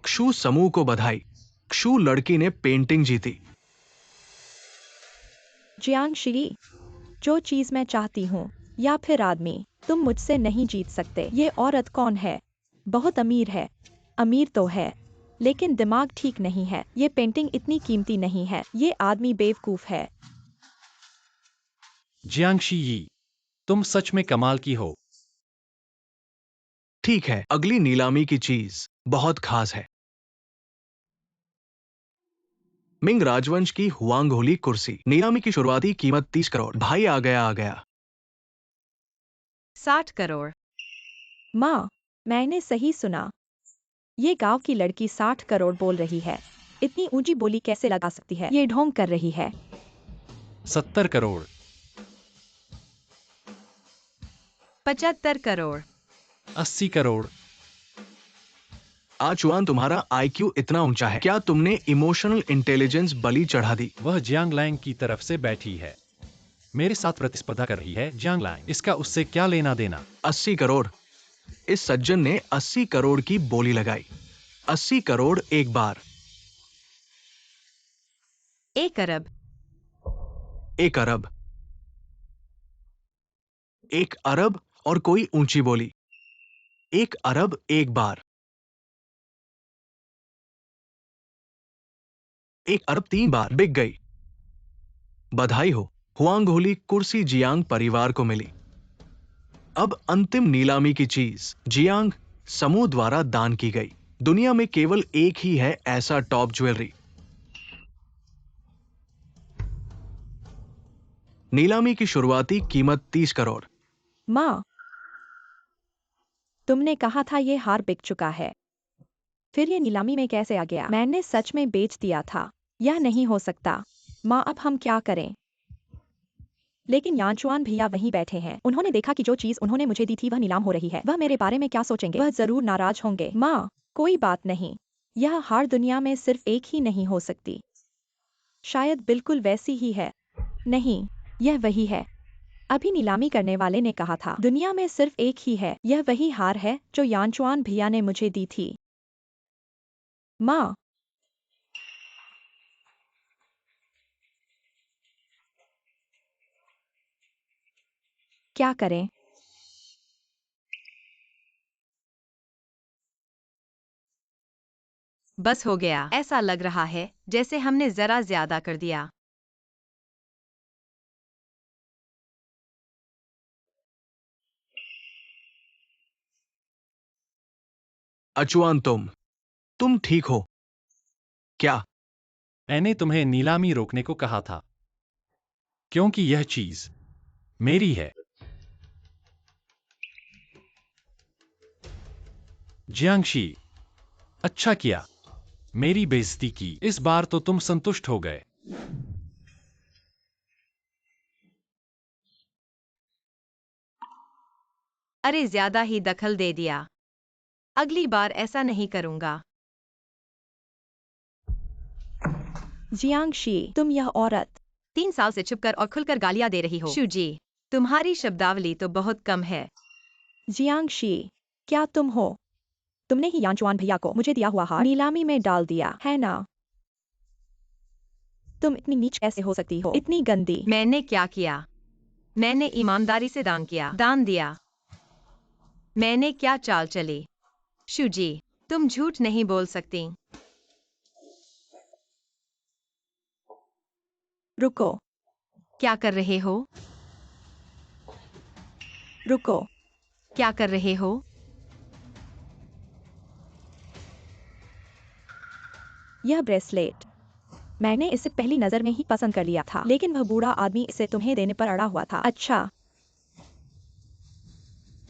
क्षु समूह को बधाई। क्षु लड़की ने पेंटिंग जीती। जियांगशी, जो चीज मैं चाहती हूँ, या फिर आदमी, तुम मुझसे नहीं जीत सकते। ये औरत कौन है? बहुत अमीर है। अमीर तो है, लेकिन दिमाग ठीक नहीं है। ये पेंटिंग इतनी कीमती नहीं है। ये आदमी बेवकूफ है। जियांगशी यी, तुम सच में कमाल की हो। ठीक है, अगली नीलामी की चीज बहुत खास है। मिंग राजवंश की हुआंग कुर्सी। नीलामी की शुरुआती कीमत 30 करोड़। भाई आ गया, आ गया। 60 करोड़, माँ, मैंने सही सुना। ये गांव की लड़की 60 करोड़ बोल रही है। इतनी ऊंची बोली कैसे लगा सकती है? ये ढोंग कर रही है। 70 करोड़, 75 करोड़, 80 करोड़। आचुआन, तुम्हारा आईक्यू इतना ऊंचा है, क्या तुमने इमोशनल इंटेलिजेंस बलि चढ़ा दी? वह जियांग लैंग की तरफ से बैठी है, मेरे साथ प्रतिस्पर्धा कर रही है। जियांग लैंग, इसका उससे क्या लेना देना? 80 करोड़। इस सज्जन ने 80 करोड़ की बोली लगाई। 80 करोड़ एक बार। 1 अरब, 1 अरब। 1 अरब और कोई ऊंची बोली। 1 अरब एक बार। 1 अरब 3 बार। बिक गई। बधाई हो, हुआंग कुर्सी जियांग परिवार को मिली। अब अंतिम नीलामी की चीज जियांग समूह द्वारा दान की गई। दुनिया में केवल एक ही है ऐसा टॉप ज्वेलरी। नीलामी की शुरुआती कीमत 30 करोड़। माँ, तुमने कहा था ये हार बिक चुका है। फिर ये नीलामी में कैसे आ गया? मैंने सच में बेच दिया था। यह नहीं हो सकता। माँ, अब हम क्या करें? लेकिन यानचुआन भैया वहीं बैठे हैं। उन्होंने देखा कि जो चीज उन्होंने मुझे दी थी वह नीलाम हो रही है। वह मेरे बारे में क्या सोचेंगे? वह जरूर नाराज होंगे। माँ, कोई बात नहीं। यह हार दुनिया में सिर्फ एक ही नहीं हो सकती। शायद बिल्कुल वैसी ही है। नहीं, यह वही है। अभी नीलामी करने वाले ने कहा था, दुनिया में सिर्फ एक ही है। यह वही हार है जो यानचुआन भैया ने मुझे दी थी। माँ, क्या करें? बस हो गया। ऐसा लग रहा है जैसे हमने जरा ज्यादा कर दिया। अचुआन, तुम ठीक हो। क्या? मैंने तुम्हें नीलामी रोकने को कहा था, क्योंकि यह चीज मेरी है। जियांगशी, अच्छा किया, मेरी बेइज्जती की। इस बार तो तुम संतुष्ट हो गए। अरे ज्यादा ही दखल दे दिया। अगली बार ऐसा नहीं करूंगा। जियांगशी, तुम यह औरत। 3 साल से चुप कर और खुलकर गालियां दे रही हो। शूजी, तुम्हारी शब्दावली तो बहुत कम है। जियांगशी, क्या तुम हो? तुमने ही यानचुआन भैया को मुझे दिया हुआ हार नीलामी में डाल दिया है ना? तुम इतनी नीच कैसे हो सकती हो, इतनी गंदी? मैंने क्या किया? मैंने ईमानदारी से दान दिया। मैंने क्या चाल चली? शूजी, तुम झूठ नहीं बोल सकती। रुको, क्या कर रहे हो? रुको। क्या कर रहे हो? यह ब्रेसलेट मैंने इसे पहली नजर में ही पसंद कर लिया था, लेकिन वह बूढ़ा आदमी इसे तुम्हें देने पर अड़ा हुआ था। अच्छा,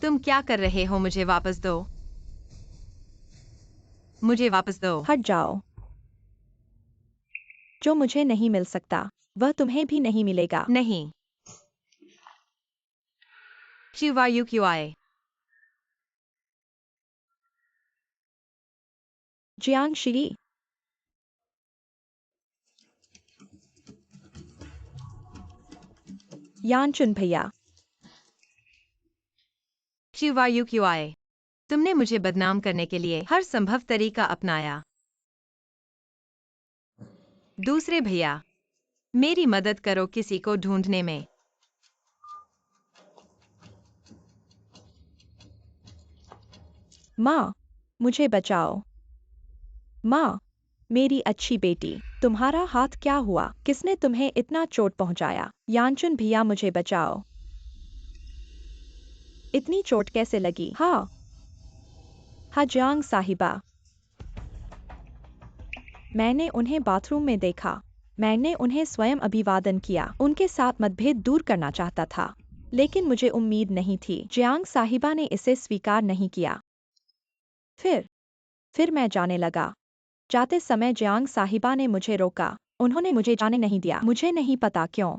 तुम क्या कर रहे हो? मुझे वापस दो। मुझे वापस दो। हट जाओ। जो मुझे नहीं मिल सकता वह तुम्हें भी नहीं मिलेगा। नहीं। शिवायु क्यों आए? जियांगशी, यानचुन भैया, शिवायु क्यों आए? तुमने मुझे बदनाम करने के लिए हर संभव तरीका अपनाया। दूसरे भैया, मेरी मदद करो किसी को ढूंढने में। माँ, मुझे बचाओ। माँ, मेरी अच्छी बेटी, तुम्हारा हाथ क्या हुआ? किसने तुम्हें इतना चोट पहुंचाया? यानचुन भैया, मुझे बचाओ। इतनी चोट कैसे लगी? हाँ, हाजांग साहिबा, मैंने उन्हें बाथरूम में देखा। मैंने उन्हें स्वयं अभिवादन किया। उनके साथ मतभेद दूर करना चाहता था, लेकिन मुझे उम्मीद नहीं थी। जियांग साहिबा ने इसे स्वीकार नहीं किया। फिर मैं जाने लगा। जाते समय जियांग साहिबा ने मुझे रोका। उन्होंने मुझे जाने नहीं दिया। मुझे नहीं पता क्यों।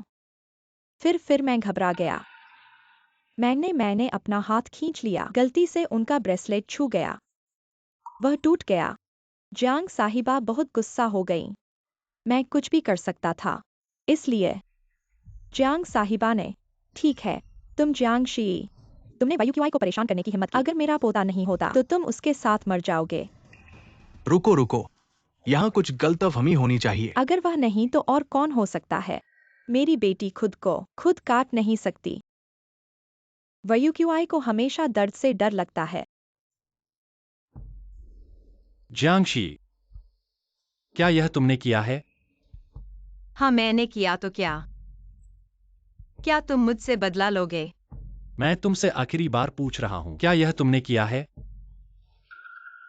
फिर मैं घबरा गया। मैंने अपना हाथ खींच लिया। गलती से उनका ब्रेसलेट छू गया। वह टूट गया। जियांग साहिबा बहुत गुस्सा हो गई। मैं कुछ भी कर सकता था। इसलिए जियांग साहिबा ने, ठीक है, तुम जियांगशी, तुमने वायुक्युआई को परेशान करने की हिम्मत की। अगर मेरा पोता नहीं होता तो तुम उसके साथ मर जाओगे। रुको रुको, यहाँ कुछ गलतफहमी होनी चाहिए। अगर वह नहीं तो और कौन हो सकता है? मेरी बेटी खुद को खुद काट नहीं सकती। वायुक्युआई को हमेशा दर्द से डर लगता है। जियांगशी, क्या यह तुमने किया है? हाँ, मैंने किया तो क्या? क्या तुम मुझसे बदला लोगे? मैं तुमसे आखिरी बार पूछ रहा हूँ, क्या यह तुमने किया है?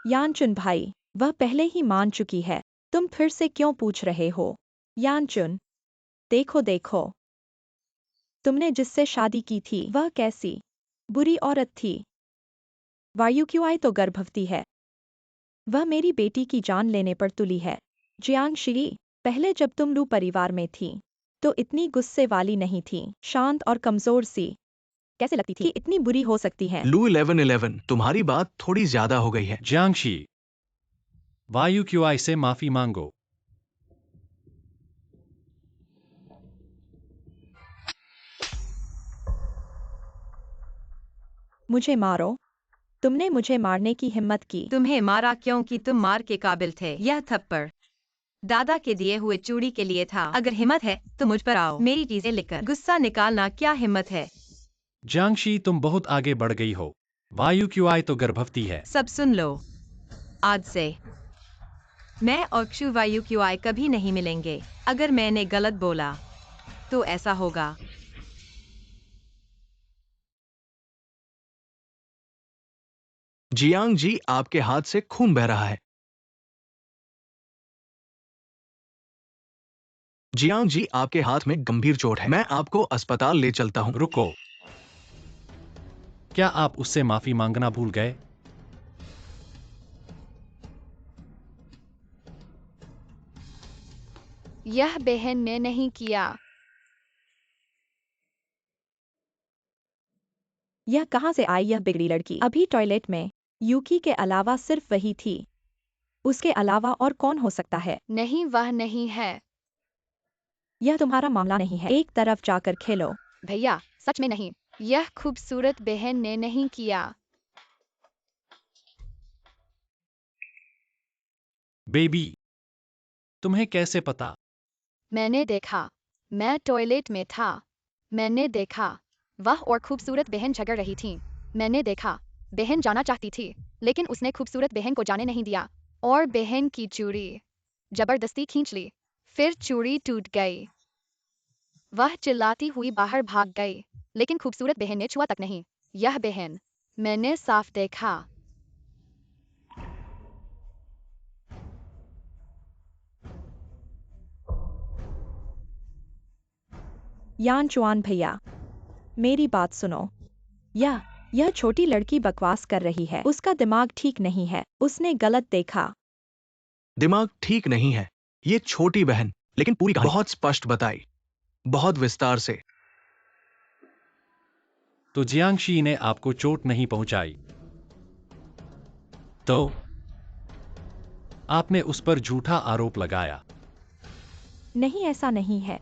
यानचुन भाई, वह पहले ही मान चुकी है। तुम फिर से क्यों पूछ रहे हो? यानचुन, देखो, तुमने जिससे शादी की थी वह कैसी बुरी औरत थी। वायुक्युआई तो गर्भवती है। वह मेरी बेटी की जान लेने पर तुली है। जियांगशी, पहले जब तुम लू परिवार में थी तो इतनी गुस्से वाली नहीं थी, शांत और कमजोर सी। कैसे लगती थी कि इतनी बुरी हो सकती है? लू 1111, तुम्हारी बात थोड़ी ज्यादा हो गई है। जियांगशी, वायुक्युआई से माफी मांगो। मुझे मारो। तुमने मुझे मारने की हिम्मत की। तुम्हें मारा क्योंकि तुम मार के काबिल थे। यह थप्पड़ दादा के दिए हुए चूड़ी के लिए था। अगर हिम्मत है तो मुझ पर आओ, मेरी चीजें लेकर। गुस्सा निकालना क्या हिम्मत है? जियांगशी, तुम बहुत आगे बढ़ गई हो। वायुक्युआई तो गर्भवती है। सब सुन लो। आज से मैं और क्षु वायुक्युआई कभी नहीं मिलेंगे। अगर मैंने गलत बोला तो ऐसा होगा। जियांग जी, आपके हाथ से खून बह रहा है। जियांग जी, आपके हाथ में गंभीर चोट है। मैं आपको अस्पताल ले चलता हूँ। रुको, क्या आप उससे माफी मांगना भूल गए? यह बहन ने नहीं किया। यह कहाँ से आई यह बिगड़ी लड़की? अभी टॉयलेट में यूकी के अलावा सिर्फ वही थी। उसके अलावा और कौन हो सकता है? नहीं, वह नहीं है। यह तुम्हारा मामला नहीं है। एक तरफ जाकर खेलो। भैया, सच में नहीं। यह खूबसूरत बहन ने नहीं किया। बेबी, तुम्हें कैसे पता? मैंने देखा। मैं टॉयलेट में था। मैंने देखा। वह और खूबसूरत बहन झगड़ रही थी। मैंने देखा। बहन जाना चाहती थी, लेकिन उसने खूबसूरत बहन को जाने नहीं दिया और बहन की चूड़ी जबरदस्ती खींच ली। फिर चूड़ी टूट गई। वह चिल्लाती हुई बाहर भाग गई, लेकिन खूबसूरत बहन ने छुआ तक नहीं। यह बहन मैंने साफ देखा। यान चुआन भैया, मेरी बात सुनो। यह छोटी लड़की बकवास कर रही है। उसका दिमाग ठीक नहीं है। उसने गलत देखा। दिमाग ठीक नहीं है। ये छोटी बहन, लेकिन पूरी कहानी बहुत स्पष्ट बताई, बहुत विस्तार से। तो जियांगशी ने आपको चोट नहीं पहुंचाई, तो आपने उस पर झूठा आरोप लगाया। नहीं, ऐसा नहीं है।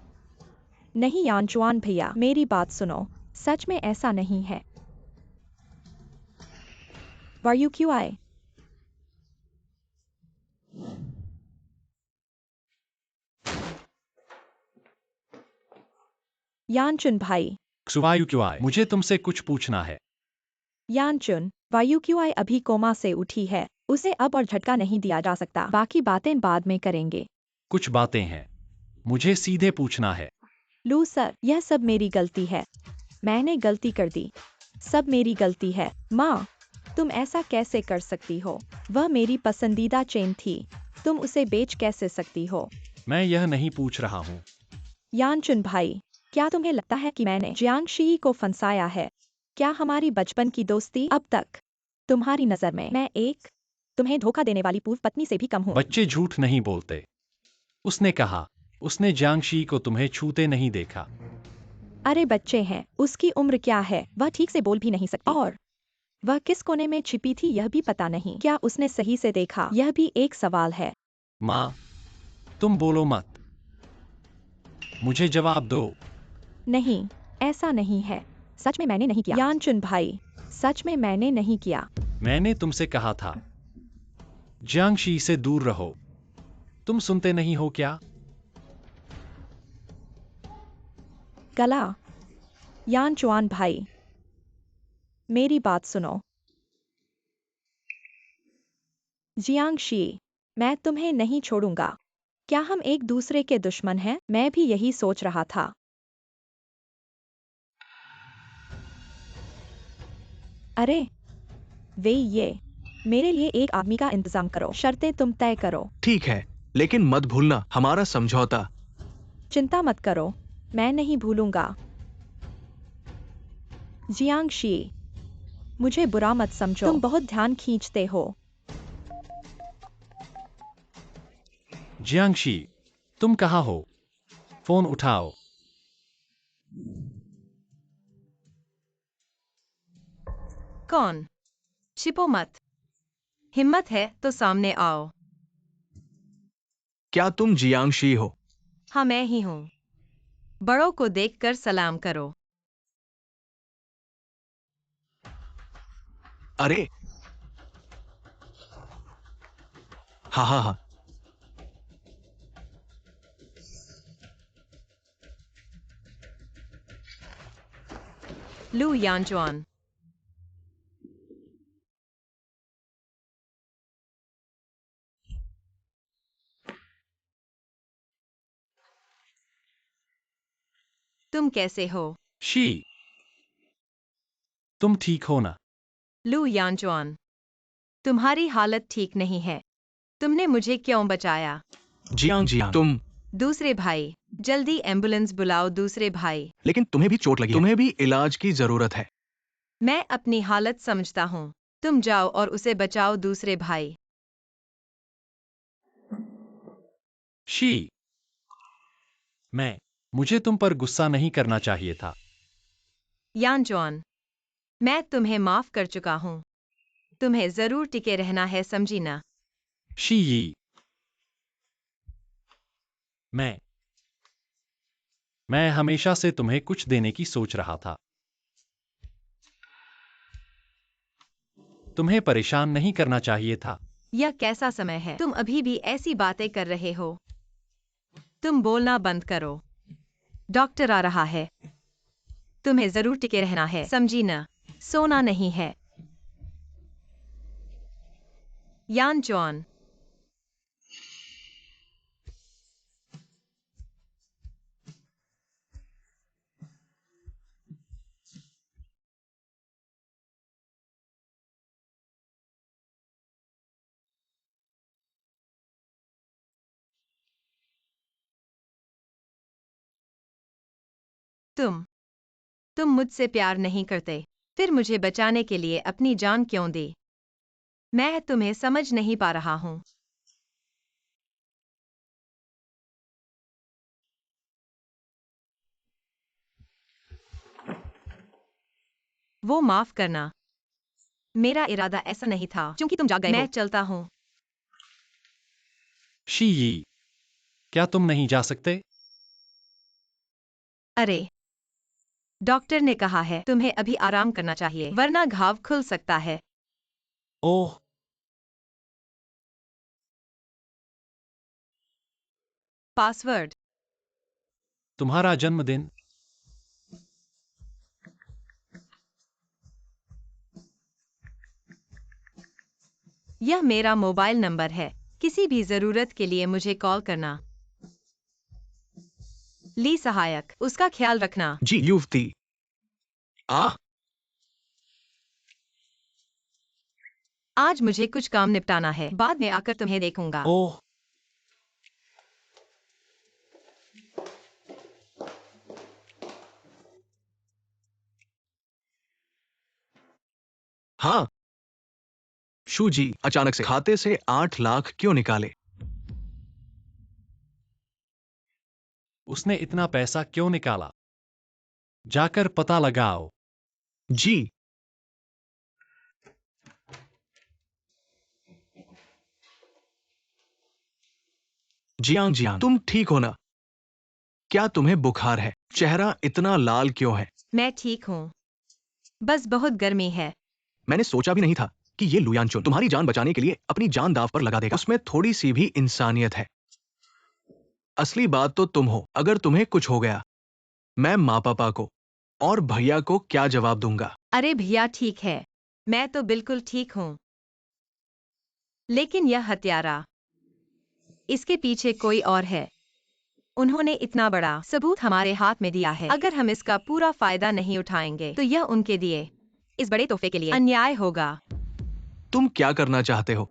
नहीं यान चुआन भैया, मेरी बात सुनो। सच में ऐसा नहीं है। Were you QI? यानचुन भाई, सुवायु क्यों आए? मुझे तुमसे कुछ पूछना है। यानचुन, वायु QI अभी कोमा से उठी है। उसे अब और झटका नहीं दिया जा सकता। बाकी बातें बाद में करेंगे। कुछ बातें हैं, मुझे सीधे पूछना है। लू सर, यह सब मेरी गलती है। मैंने गलती कर दी। सब मेरी गलती है। माँ, तुम ऐसा कैसे कर सकती हो? वह मेरी पसंदीदा चेन थी। तुम उसे बेच कैसे सकती हो? मैं यह नहीं पूछ रहा हूँ। यानचुन भाई, क्या तुम्हें लगता है कि मैंने जियांगशी को फंसाया है? क्या हमारी बचपन की दोस्ती अब तक तुम्हारी नजर में मैं एक तुम्हें धोखा देने वाली पूर्व पत्नी से भी कम हूँ? बच्चे झूठ नहीं बोलते। उसने कहा, उसने जियांगशी को तुम्हें छूते नहीं देखा। अरे बच्चे हैं, उसकी उम्र क्या है? वह ठीक से बोल भी नहीं सकती। और वह किस कोने में छिपी थी यह भी पता नहीं। क्या उसने सही से देखा? यह भी एक सवाल है। माँ, तुम बोलो मत। मुझे जवाब दो। नहीं, ऐसा नहीं है। सच में मैंने नहीं किया। यानचुन भाई, सच में मैंने नहीं किया। मैंने तुमसे कहा था, जियांगशी से दूर रहो। तुम सुनते नहीं हो क्या? गला, यानचुआन भाई, मेरी बात सुनो। जियांगशी, मैं तुम्हें नहीं छोड़ूंगा। क्या हम एक दूसरे के दुश्मन हैं? मैं भी यही सोच रहा था। अरे, ये मेरे लिए एक आदमी का इंतजाम करो। शर्तें तुम तय करो। ठीक है, लेकिन मत भूलना हमारा समझौता। चिंता मत करो, मैं नहीं भूलूंगा। जियांगशी, मुझे बुरा मत समझो। तुम बहुत ध्यान खींचते हो। जियांगशी, तुम कहाँ हो? फोन उठाओ। कौन? छिपो मत। हिम्मत है तो सामने आओ। क्या तुम जियांगशी हो? हाँ, मैं ही हूँ। बड़ों को देखकर सलाम करो। अरे हाँ हाँ हाँ। लू यानचुआन, तुम कैसे हो? शी, तुम ठीक हो ना? लू यानचुआन, तुम्हारी हालत ठीक नहीं है। तुमने मुझे क्यों बचाया? जियांग, तुम दूसरे भाई, जल्दी एम्बुलेंस बुलाओ दूसरे भाई। लेकिन तुम्हें भी चोट लगी है। तुम्हें भी इलाज की जरूरत है। मैं अपनी हालत समझता हूँ। तुम जाओ और उसे बचाओ दूसरे भाई। शी, मुझे तुम पर गुस्सा नहीं करना चाहिए था। यानजॉन, मैं तुम्हें माफ कर चुका हूँ। तुम्हें जरूर टिके रहना है, समझी ना? शी यी, मैं हमेशा से तुम्हें कुछ देने की सोच रहा था। तुम्हें परेशान नहीं करना चाहिए था। यह कैसा समय है? तुम अभी भी ऐसी बातें कर रहे हो? तुम बोलना बंद करो। डॉक्टर आ रहा है। तुम्हें जरूर टिके रहना है, समझी ना? सोना नहीं है। यानजॉन, तुम मुझसे प्यार नहीं करते, फिर मुझे बचाने के लिए अपनी जान क्यों दी? मैं तुम्हें समझ नहीं पा रहा हूँ। वो माफ करना। मेरा इरादा ऐसा नहीं था, क्योंकि तुम जाग गए हो। मैं चलता हूँ। शी यी, क्या तुम नहीं जा सकते? अरे, डॉक्टर ने कहा है तुम्हें अभी आराम करना चाहिए, वरना घाव खुल सकता है। ओह, पासवर्ड। तुम्हारा जन्मदिन। यह मेरा मोबाइल नंबर है। किसी भी जरूरत के लिए मुझे कॉल करना। ली सहायक, उसका ख्याल रखना। जी युवती। आ आज मुझे कुछ काम निपटाना है, बाद में आकर तुम्हें देखूंगा। ओह, हाँ शू जी, अचानक से खाते से 8 लाख क्यों निकाले? उसने इतना पैसा क्यों निकाला? जाकर पता लगाओ। जी जियांग, तुम ठीक हो ना? क्या तुम्हें बुखार है? चेहरा इतना लाल क्यों है? मैं ठीक हूँ, बस बहुत गर्मी है। मैंने सोचा भी नहीं था कि ये लुयानचुन तुम्हारी जान बचाने के लिए अपनी जान दांव पर लगा देगा। उसमें थोड़ी सी भी इंसानियत है। असली बात तो तुम हो। अगर तुम्हें कुछ हो गया, मैं माँ पापा को और भैया को क्या जवाब दूंगा? अरे भैया ठीक है, मैं तो बिल्कुल ठीक हूँ। लेकिन यह हत्यारा, इसके पीछे कोई और है। उन्होंने इतना बड़ा सबूत हमारे हाथ में दिया है। अगर हम इसका पूरा फायदा नहीं उठाएंगे तो यह उनके दिए इस बड़े तोहफे के लिए अन्याय होगा। तुम क्या करना चाहते हो?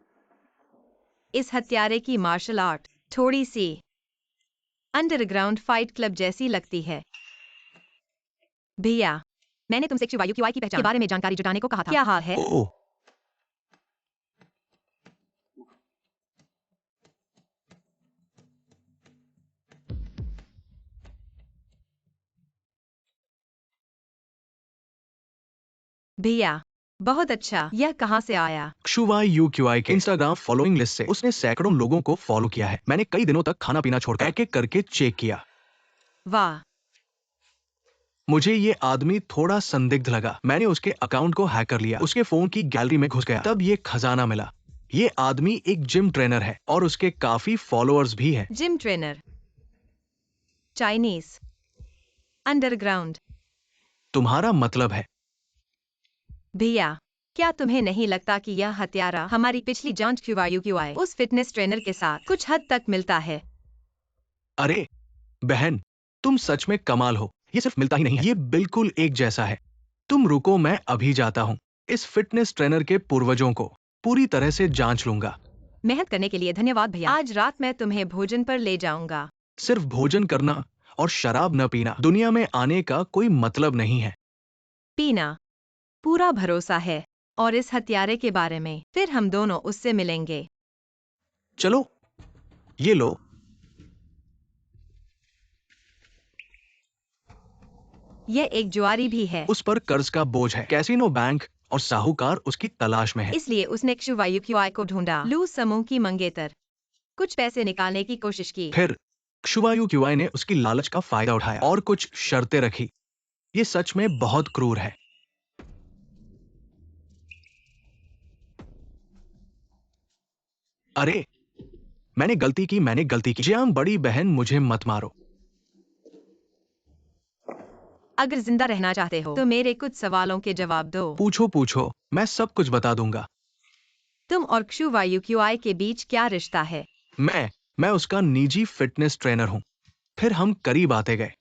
इस हत्यारे की मार्शल आर्ट थोड़ी सी अंडरग्राउंड फाइट क्लब जैसी लगती है। भैया, मैंने तुमसे QYQI की पहचान के बारे में जानकारी जुटाने को कहा था। क्या हाल है? ओह, भैया, बहुत अच्छा। यह कहाँ से आया? XUYUQI के इंस्टाग्राम फॉलोइंग लिस्ट से। उसने सैकड़ों लोगों को फॉलो किया है। मैंने कई दिनों तक खाना पीना छोड़कर एक एक करके चेक किया। वाह, मुझे ये आदमी थोड़ा संदिग्ध लगा। मैंने उसके अकाउंट को हैक कर लिया, उसके फोन की गैलरी में घुस गया, तब ये खजाना मिला। ये आदमी एक जिम ट्रेनर है और उसके काफी फॉलोअर्स भी हैं। Gym trainer, Chinese, underground. तुम्हारा मतलब है? भैया, क्या तुम्हें नहीं लगता कि यह हत्यारा हमारी पिछली जांच QYQI उस फिटनेस ट्रेनर के साथ कुछ हद तक मिलता है? अरे बहन, तुम सच में कमाल हो। ये सिर्फ मिलता ही नहीं है, ये बिल्कुल एक जैसा है। तुम रुको, मैं अभी जाता हूँ। इस फिटनेस ट्रेनर के पूर्वजों को पूरी तरह से जांच लूंगा। मेहनत करने के लिए धन्यवाद भैया। आज रात मैं तुम्हें भोजन पर ले जाऊंगा। सिर्फ भोजन करना और शराब न पीना दुनिया में आने का कोई मतलब नहीं है। पीना पूरा भरोसा है और इस हत्यारे के बारे में फिर हम दोनों उससे मिलेंगे। चलो, ये लो। यह एक जुआरी भी है, उस पर कर्ज का बोझ है। कैसीनो बैंक और साहूकार उसकी तलाश में है। इसलिए उसने क्षुवायुक्युआई को ढूंढा। लू समूह की मंगेतर कुछ पैसे निकालने की कोशिश की। फिर क्षुवायु क्युआई ने उसकी लालच का फायदा उठाया और कुछ शर्तें रखी। ये सच में बहुत क्रूर है। अरे, मैंने गलती की। जियांग बड़ी बहन, मुझे मत मारो। अगर जिंदा रहना चाहते हो तो मेरे कुछ सवालों के जवाब दो। पूछो, मैं सब कुछ बता दूंगा। तुम और क्षुवायुक्युआई के बीच क्या रिश्ता है? मैं उसका निजी फिटनेस ट्रेनर हूँ। फिर हम करीब आते गए।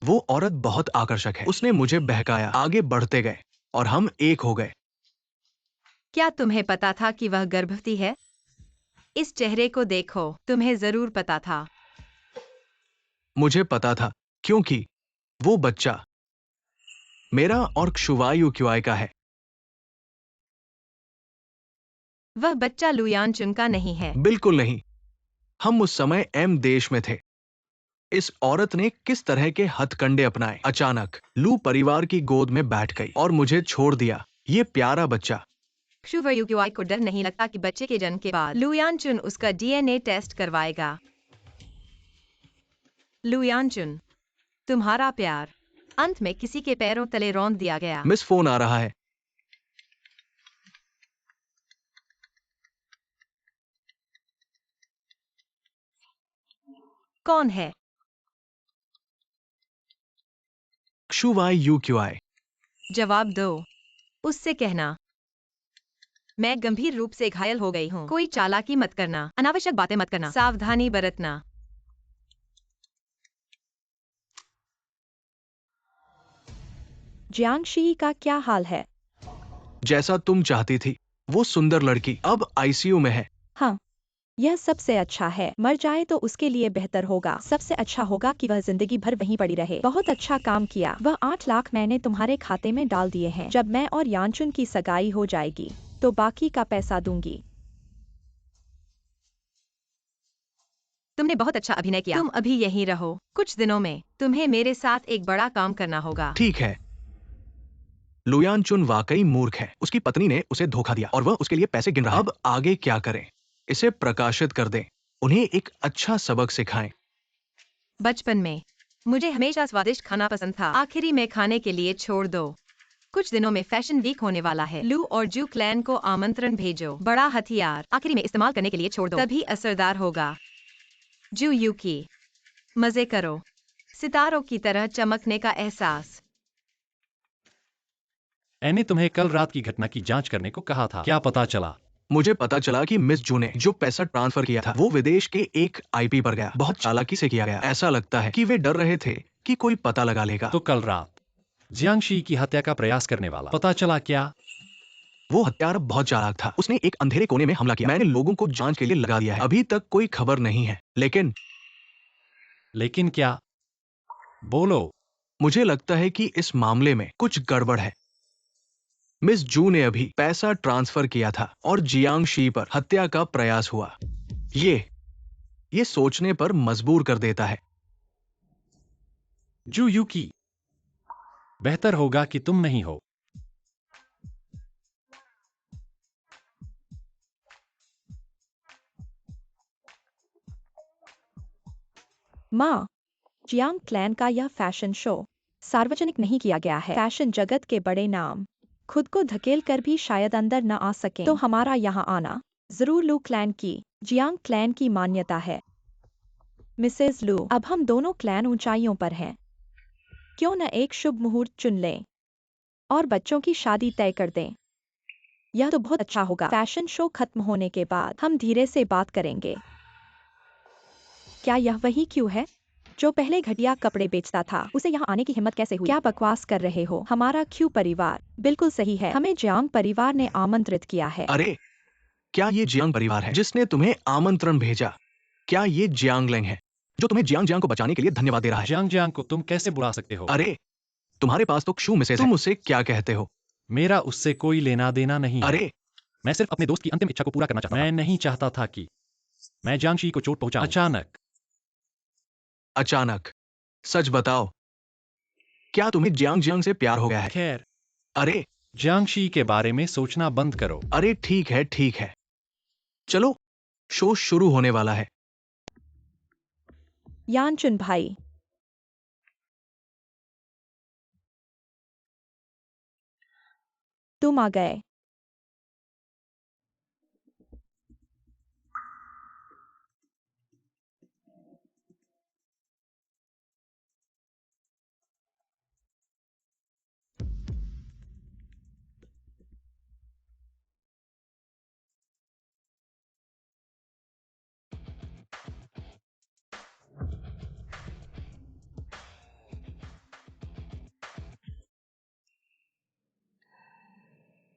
वो औरत बहुत आकर्षक है। उसने मुझे बहकाया, आगे बढ़ते गए और हम एक हो गए। क्या तुम्हें पता था कि वह गर्भवती है? इस चेहरे को देखो, तुम्हें जरूर पता था। मुझे पता था क्योंकि वो बच्चा मेरा और क्षुवायु क्युआई का है। वह बच्चा लुयानचुन का नहीं है। बिल्कुल नहीं। हम उस समय एम देश में थे। इस औरत ने किस तरह के हथकंडे अपनाए। अचानक लू परिवार की गोद में बैठ गई और मुझे छोड़ दिया। ये प्यारा बच्चा। क्षुवायुक्युआई को डर नहीं लगता कि बच्चे के जन्म के बाद लुयानचुन उसका डीएनए टेस्ट करवाएगा। लुयानचुन, तुम्हारा प्यार अंत में किसी के पैरों तले रौंद दिया गया। मिस, फोन आ रहा है। कौन है? क्षुवायु क्युआई। जवाब दो। उससे कहना मैं गंभीर रूप से घायल हो गई हूँ। कोई चालाकी मत करना, अनावश्यक बातें मत करना, सावधानी बरतना। जियांगशी का क्या हाल है? जैसा तुम चाहती थी, वो सुंदर लड़की अब आईसीयू में है। हाँ, यह सबसे अच्छा है। मर जाए तो उसके लिए बेहतर होगा। सबसे अच्छा होगा कि वह जिंदगी भर वहीं पड़ी रहे। बहुत अच्छा काम किया। वह 8 लाख मैंने तुम्हारे खाते में डाल दिए हैं। जब मैं और यानचुन की सगाई हो जाएगी तो बाकी का पैसा दूंगी। तुमने बहुत अच्छा अभिनय किया। तुम अभी यहीं रहो। कुछ दिनों में तुम्हें मेरे साथ एक बड़ा काम करना होगा। ठीक है। लुयानचुन वाकई मूर्ख है। उसकी पत्नी ने उसे धोखा दिया और वह उसके लिए पैसे गिन रहा है। अब आगे क्या करें? इसे प्रकाशित कर दें। उन्हें एक अच्छा सबक सिखाएं। बचपन में मुझे हमेशा स्वादिष्ट खाना पसंद था। आखिरी में खाने के लिए छोड़ दो। कुछ दिनों में फैशन वीक होने वाला है। लू और जू क्लैन को आमंत्रण भेजो। बड़ा हथियार आखिरी में इस्तेमाल करने के लिए छोड़ दो, तभी असरदार होगा। जू यूकी, मजे करो। सितारों की तरह चमकने का एहसास। मैंने तुम्हें कल रात की घटना की जांच करने को कहा था। क्या पता चला? मुझे पता चला कि मिस जू ने जो पैसा ट्रांसफर किया था वो विदेश के एक आईपी पर गया। बहुत चालाकी से किया गया। ऐसा लगता है कि वे डर रहे थे कि कोई पता लगा लेगा। तो कल रात जियांगशी की हत्या का प्रयास करने वाला पता चला क्या? वो हत्यारा बहुत चालाक था। उसने एक अंधेरे कोने में हमला किया। मैंने लोगों को जांच के लिए लगा दिया है। अभी तक कोई खबर नहीं है, लेकिन क्या? बोलो। मुझे लगता है कि इस मामले में कुछ गड़बड़ है। मिस जू ने अभी पैसा ट्रांसफर किया था और जियांगशी पर हत्या का प्रयास हुआ। ये सोचने पर मजबूर कर देता है। जू यूकी, बेहतर होगा कि तुम नहीं हो। माँ, जियांग क्लैन का यह फैशन शो सार्वजनिक नहीं किया गया है। फैशन जगत के बड़े नाम खुद को धकेल कर भी शायद अंदर न आ सके, तो हमारा यहाँ आना जरूर लू क्लैन की, जियांग क्लैन की मान्यता है। मिसेज लू, अब हम दोनों क्लैन ऊंचाइयों पर हैं। क्यों न एक शुभ मुहूर्त चुन लें और बच्चों की शादी तय कर दें। यह तो बहुत अच्छा होगा। फैशन शो खत्म होने के बाद हम धीरे से बात करेंगे। क्या यह वही क्यों है जो पहले घटिया कपड़े बेचता था? उसे यहाँ आने की हिम्मत कैसे हुई? क्या बकवास कर रहे हो? हमारा क्यू परिवार बिल्कुल सही है। हमें जियांग परिवार ने आमंत्रित किया है। अरे, क्या ये जियांग परिवार है जिसने तुम्हें आमंत्रण भेजा? क्या ये जियांग लेंग है जो तुम्हें जियांग जियांग को बचाने के लिए धन्यवाद दे रहा है। जियांग जियांग को तुम कैसे बुला सकते हो? अरे तुम्हारे पास तो क्षु मिसेज है, तुम उसे क्या कहते हो? मेरा उससे कोई लेना देना नहीं है। अरे मैं सिर्फ अपने दोस्त की अंतिम इच्छा को पूरा करना चाहता था। मैं नहीं चाहता था कि मैं जियांगशी को चोट पहुंचाऊं। अचानक सच बताओ, क्या तुम्हें जियांग जियांग से प्यार हो गया है? खैर, अरे जियांगशी के बारे में सोचना बंद करो। अरे ठीक है, चलो शो शुरू होने वाला है। यानचुन भाई, तुम आ गए।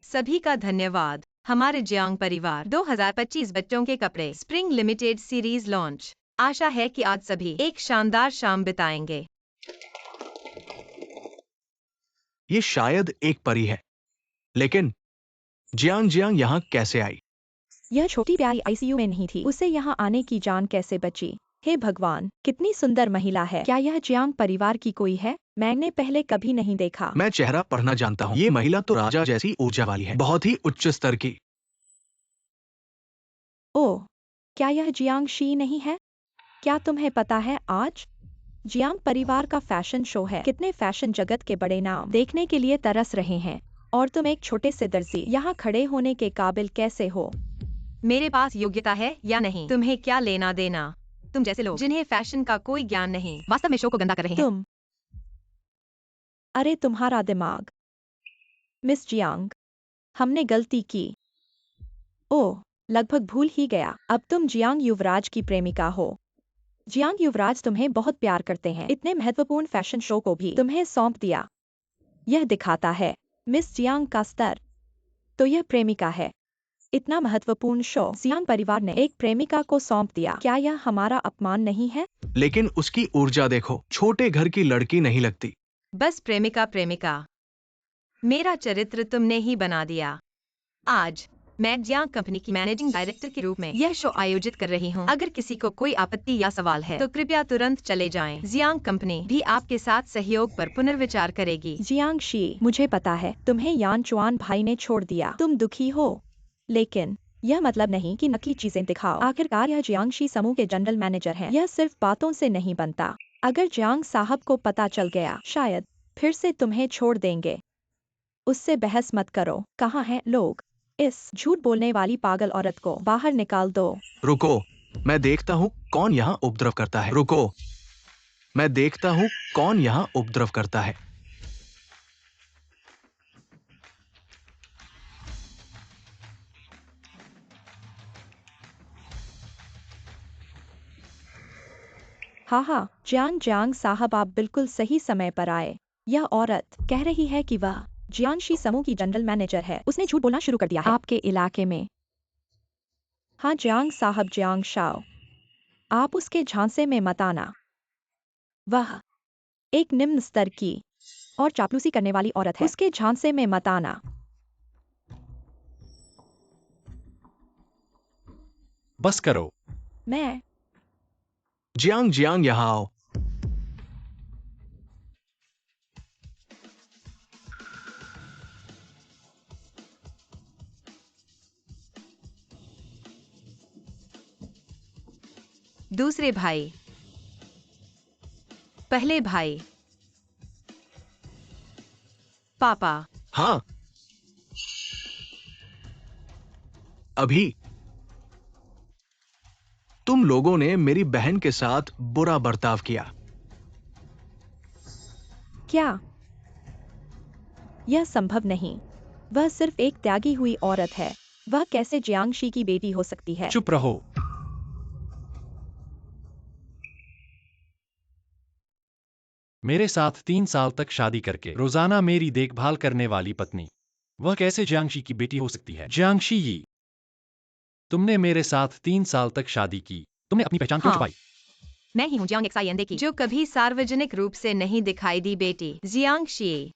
सभी का धन्यवाद। हमारे जियांग परिवार 2025 बच्चों के कपड़े स्प्रिंग लिमिटेड सीरीज लॉन्च। आशा है कि आज सभी एक शानदार शाम बिताएंगे। ये शायद एक परी है, लेकिन जियांग जियांग यहाँ कैसे आई? यह छोटी प्यारी आईसीयू में नहीं थी, उसे यहाँ आने की जान कैसे बची? हे भगवान, कितनी सुंदर महिला है। क्या यह जियांग परिवार की कोई है? मैंने पहले कभी नहीं देखा। मैं चेहरा पढ़ना जानता हूँ। ये महिला तो राजा जैसी ऊर्जा वाली है, बहुत ही उच्च स्तर की। ओह, क्या यह जियांग शी नहीं है? क्या तुम्हें पता है आज जियांग परिवार का फैशन शो है। कितने फैशन जगत के बड़े नाम देखने के लिए तरस रहे हैं, और तुम एक छोटे से दर्जी यहाँ खड़े होने के काबिल कैसे हो? मेरे पास योग्यता है या नहीं, तुम्हें क्या लेना देना? तुम जैसे लोग जिन्हें फैशन का कोई ज्ञान नहीं, वास्तव में शो को गंदा कर रहे हैं। तुम, अरे तुम्हारा दिमाग। मिस जियांग, हमने गलती की। ओह, लगभग भूल ही गया। अब तुम जियांग युवराज की प्रेमिका हो। जियांग युवराज तुम्हें बहुत प्यार करते हैं, इतने महत्वपूर्ण फैशन शो को भी तुम्हें सौंप दिया। यह दिखाता है मिस जियांग का स्तर। तो यह प्रेमिका है। इतना महत्वपूर्ण शो जियांग परिवार ने एक प्रेमिका को सौंप दिया। क्या यह हमारा अपमान नहीं है? लेकिन उसकी ऊर्जा देखो, छोटे घर की लड़की नहीं लगती। बस प्रेमिका प्रेमिका। मेरा चरित्र तुमने ही बना दिया। आज मैं जियांग कंपनी की मैनेजिंग डायरेक्टर के रूप में यह शो आयोजित कर रही हूँ। अगर किसी को कोई आपत्ति या सवाल है तो कृपया तुरंत चले जाएं। जियांग कंपनी भी आपके साथ सहयोग पर पुनर्विचार करेगी। जियांग शी, मुझे पता है तुम्हें यान चुआन भाई ने छोड़ दिया। तुम दुखी हो, लेकिन यह मतलब नहीं कि नकली चीजें दिखाओ। आखिरकार यह जियांग शी समूह के जनरल मैनेजर हैं। यह सिर्फ बातों से नहीं बनता। अगर जियांग साहब को पता चल गया, शायद फिर से तुम्हें छोड़ देंगे। उससे बहस मत करो। कहाँ हैं लोग? इस झूठ बोलने वाली पागल औरत को बाहर निकाल दो। रुको, मैं देखता हूँ कौन यहाँ उपद्रव करता है। रुको, मैं देखता हूँ कौन यहाँ उपद्रव करता है। हाँ, जियांग जियांग साहब, आप बिल्कुल सही समय पर आए। यह औरत कह रही है कि वह जियांग शी समूह की जनरल मैनेजर है। उसने झूठ बोलना शुरू कर दिया है आपके इलाके में। हाँ जियांग साहब, जियांग शाओ, आप उसके झांसे में मत आना। वह एक निम्न स्तर की और चापलूसी करने वाली औरत है। उसके झांसे में मत आना। बस करो। मैं जियांग जियांग यहाँ आओ। दूसरे भाई, पहले भाई, पापा। हाँ, अभी तुम लोगों ने मेरी बहन के साथ बुरा बर्ताव किया। क्या? यह संभव नहीं। वह सिर्फ एक त्यागी हुई औरत है। वह कैसे जियांग शी की बेटी हो सकती है? चुप रहो। मेरे साथ 3 साल तक शादी करके रोजाना मेरी देखभाल करने वाली पत्नी, वह कैसे जियांगशी की बेटी हो सकती है? जियांगशी यी, तुमने मेरे साथ 3 साल तक शादी की, तुमने अपनी पहचान क्यों हाँ। छुपाई? मैं ही हूँ जियांग XIND की, जो कभी सार्वजनिक रूप से नहीं दिखाई दी बेटी जियांग शी।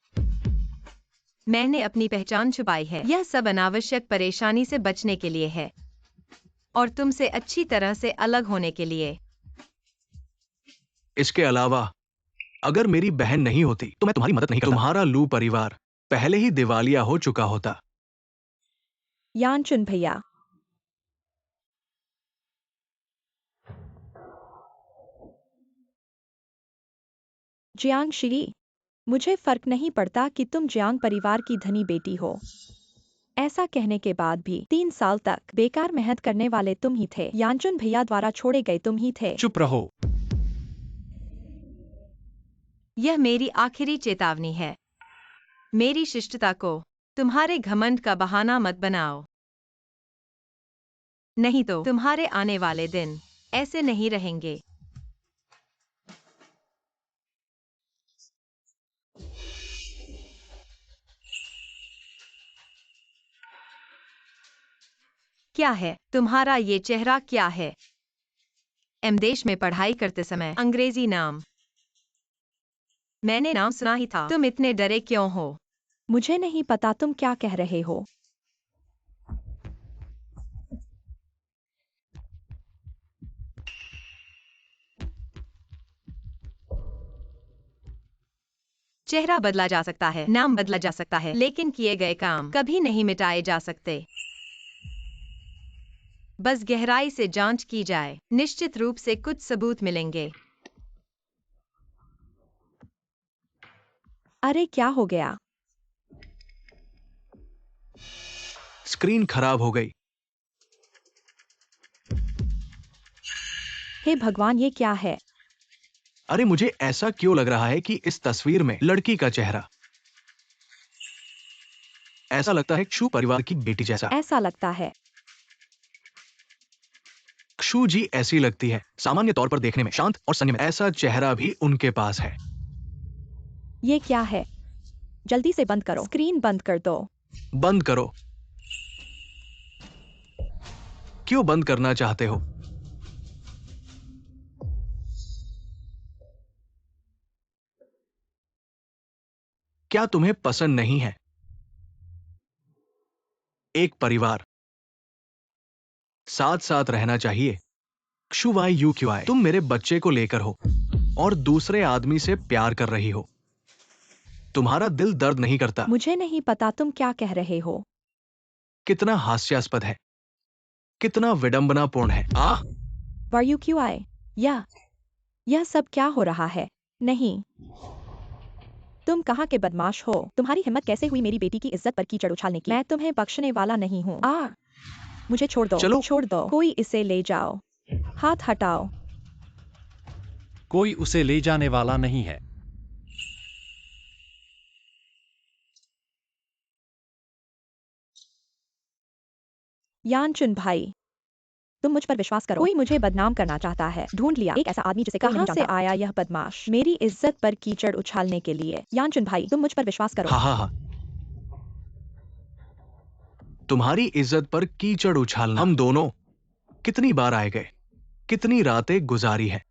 मैंने अपनी पहचान छुपाई है। यह सब अनावश्यक परेशानी से बचने के लिए है और तुमसे अच्छी तरह से अलग होने के लिए। इसके अलावा अगर मेरी बहन नहीं होती तो मैं तुम्हारी मदद नहीं करता। तुम्हारा लू परिवार पहले ही दिवालिया हो चुका होता। यानचुन भैया, जियांग शी, मुझे फर्क नहीं पड़ता कि तुम जियांग परिवार की धनी बेटी हो। ऐसा कहने के बाद भी 3 साल तक बेकार मेहनत करने वाले तुम ही थे। यानचुन भैया द्वारा छोड़े गए तुम ही थे। चुप रहो। यह मेरी आखिरी चेतावनी है। मेरी शिष्टता को तुम्हारे घमंड का बहाना मत बनाओ, नहीं तो तुम्हारे आने वाले दिन ऐसे नहीं रहेंगे। क्या है तुम्हारा ये चेहरा? क्या है? देश में पढ़ाई करते समय अंग्रेजी नाम मैंने नाम सुना ही था। तुम इतने डरे क्यों हो? मुझे नहीं पता तुम क्या कह रहे हो। चेहरा बदला जा सकता है, नाम बदला जा सकता है, लेकिन किए गए काम कभी नहीं मिटाए जा सकते। बस गहराई से जांच की जाए, निश्चित रूप से कुछ सबूत मिलेंगे। अरे क्या हो गया? स्क्रीन खराब हो गई। हे भगवान, ये क्या है? अरे मुझे ऐसा क्यों लग रहा है कि इस तस्वीर में लड़की का चेहरा ऐसा लगता है क्षु परिवार की बेटी जैसा। ऐसा लगता है। क्षु जी ऐसी लगती है, सामान्य तौर पर देखने में शांत और संयमित। ऐसा चेहरा भी उनके पास है। ये क्या है? जल्दी से बंद करो, स्क्रीन बंद कर दो। बंद करो। क्यों बंद करना चाहते हो? क्या तुम्हें पसंद नहीं है? एक परिवार साथ साथ रहना चाहिए। क्षु वाई यू क्यू आई, तुम मेरे बच्चे को लेकर हो और दूसरे आदमी से प्यार कर रही हो। तुम्हारा दिल दर्द नहीं करता? मुझे नहीं पता तुम क्या कह रहे हो। कितना हास्यास्पद है, कितना विडंबनापूर्ण है। YUQI, यह सब क्या हो रहा है? नहीं, तुम कहाँ के बदमाश हो? तुम्हारी हिम्मत कैसे हुई मेरी बेटी की इज्जत पर कीचड़ उछालने की? मैं तुम्हें बख्शने वाला नहीं हूँ। मुझे छोड़ दो, चलो। छोड़ दो। कोई इसे ले जाओ, हाथ हटाओ। कोई उसे ले जाने वाला नहीं है। यानचुन भाई, तुम मुझ पर विश्वास करो। कोई मुझे बदनाम करना चाहता है। ढूंढ लिया, एक ऐसा आदमी जिसे कोई नहीं जानता। कहाँ से आया यह बदमाश मेरी इज्जत पर कीचड़ उछालने के लिए? यानचुन भाई, तुम मुझ पर विश्वास करो। हाँ। तुम्हारी इज्जत पर कीचड़ उछालना। हम दोनों कितनी बार आए गए, कितनी रातें गुजारी है,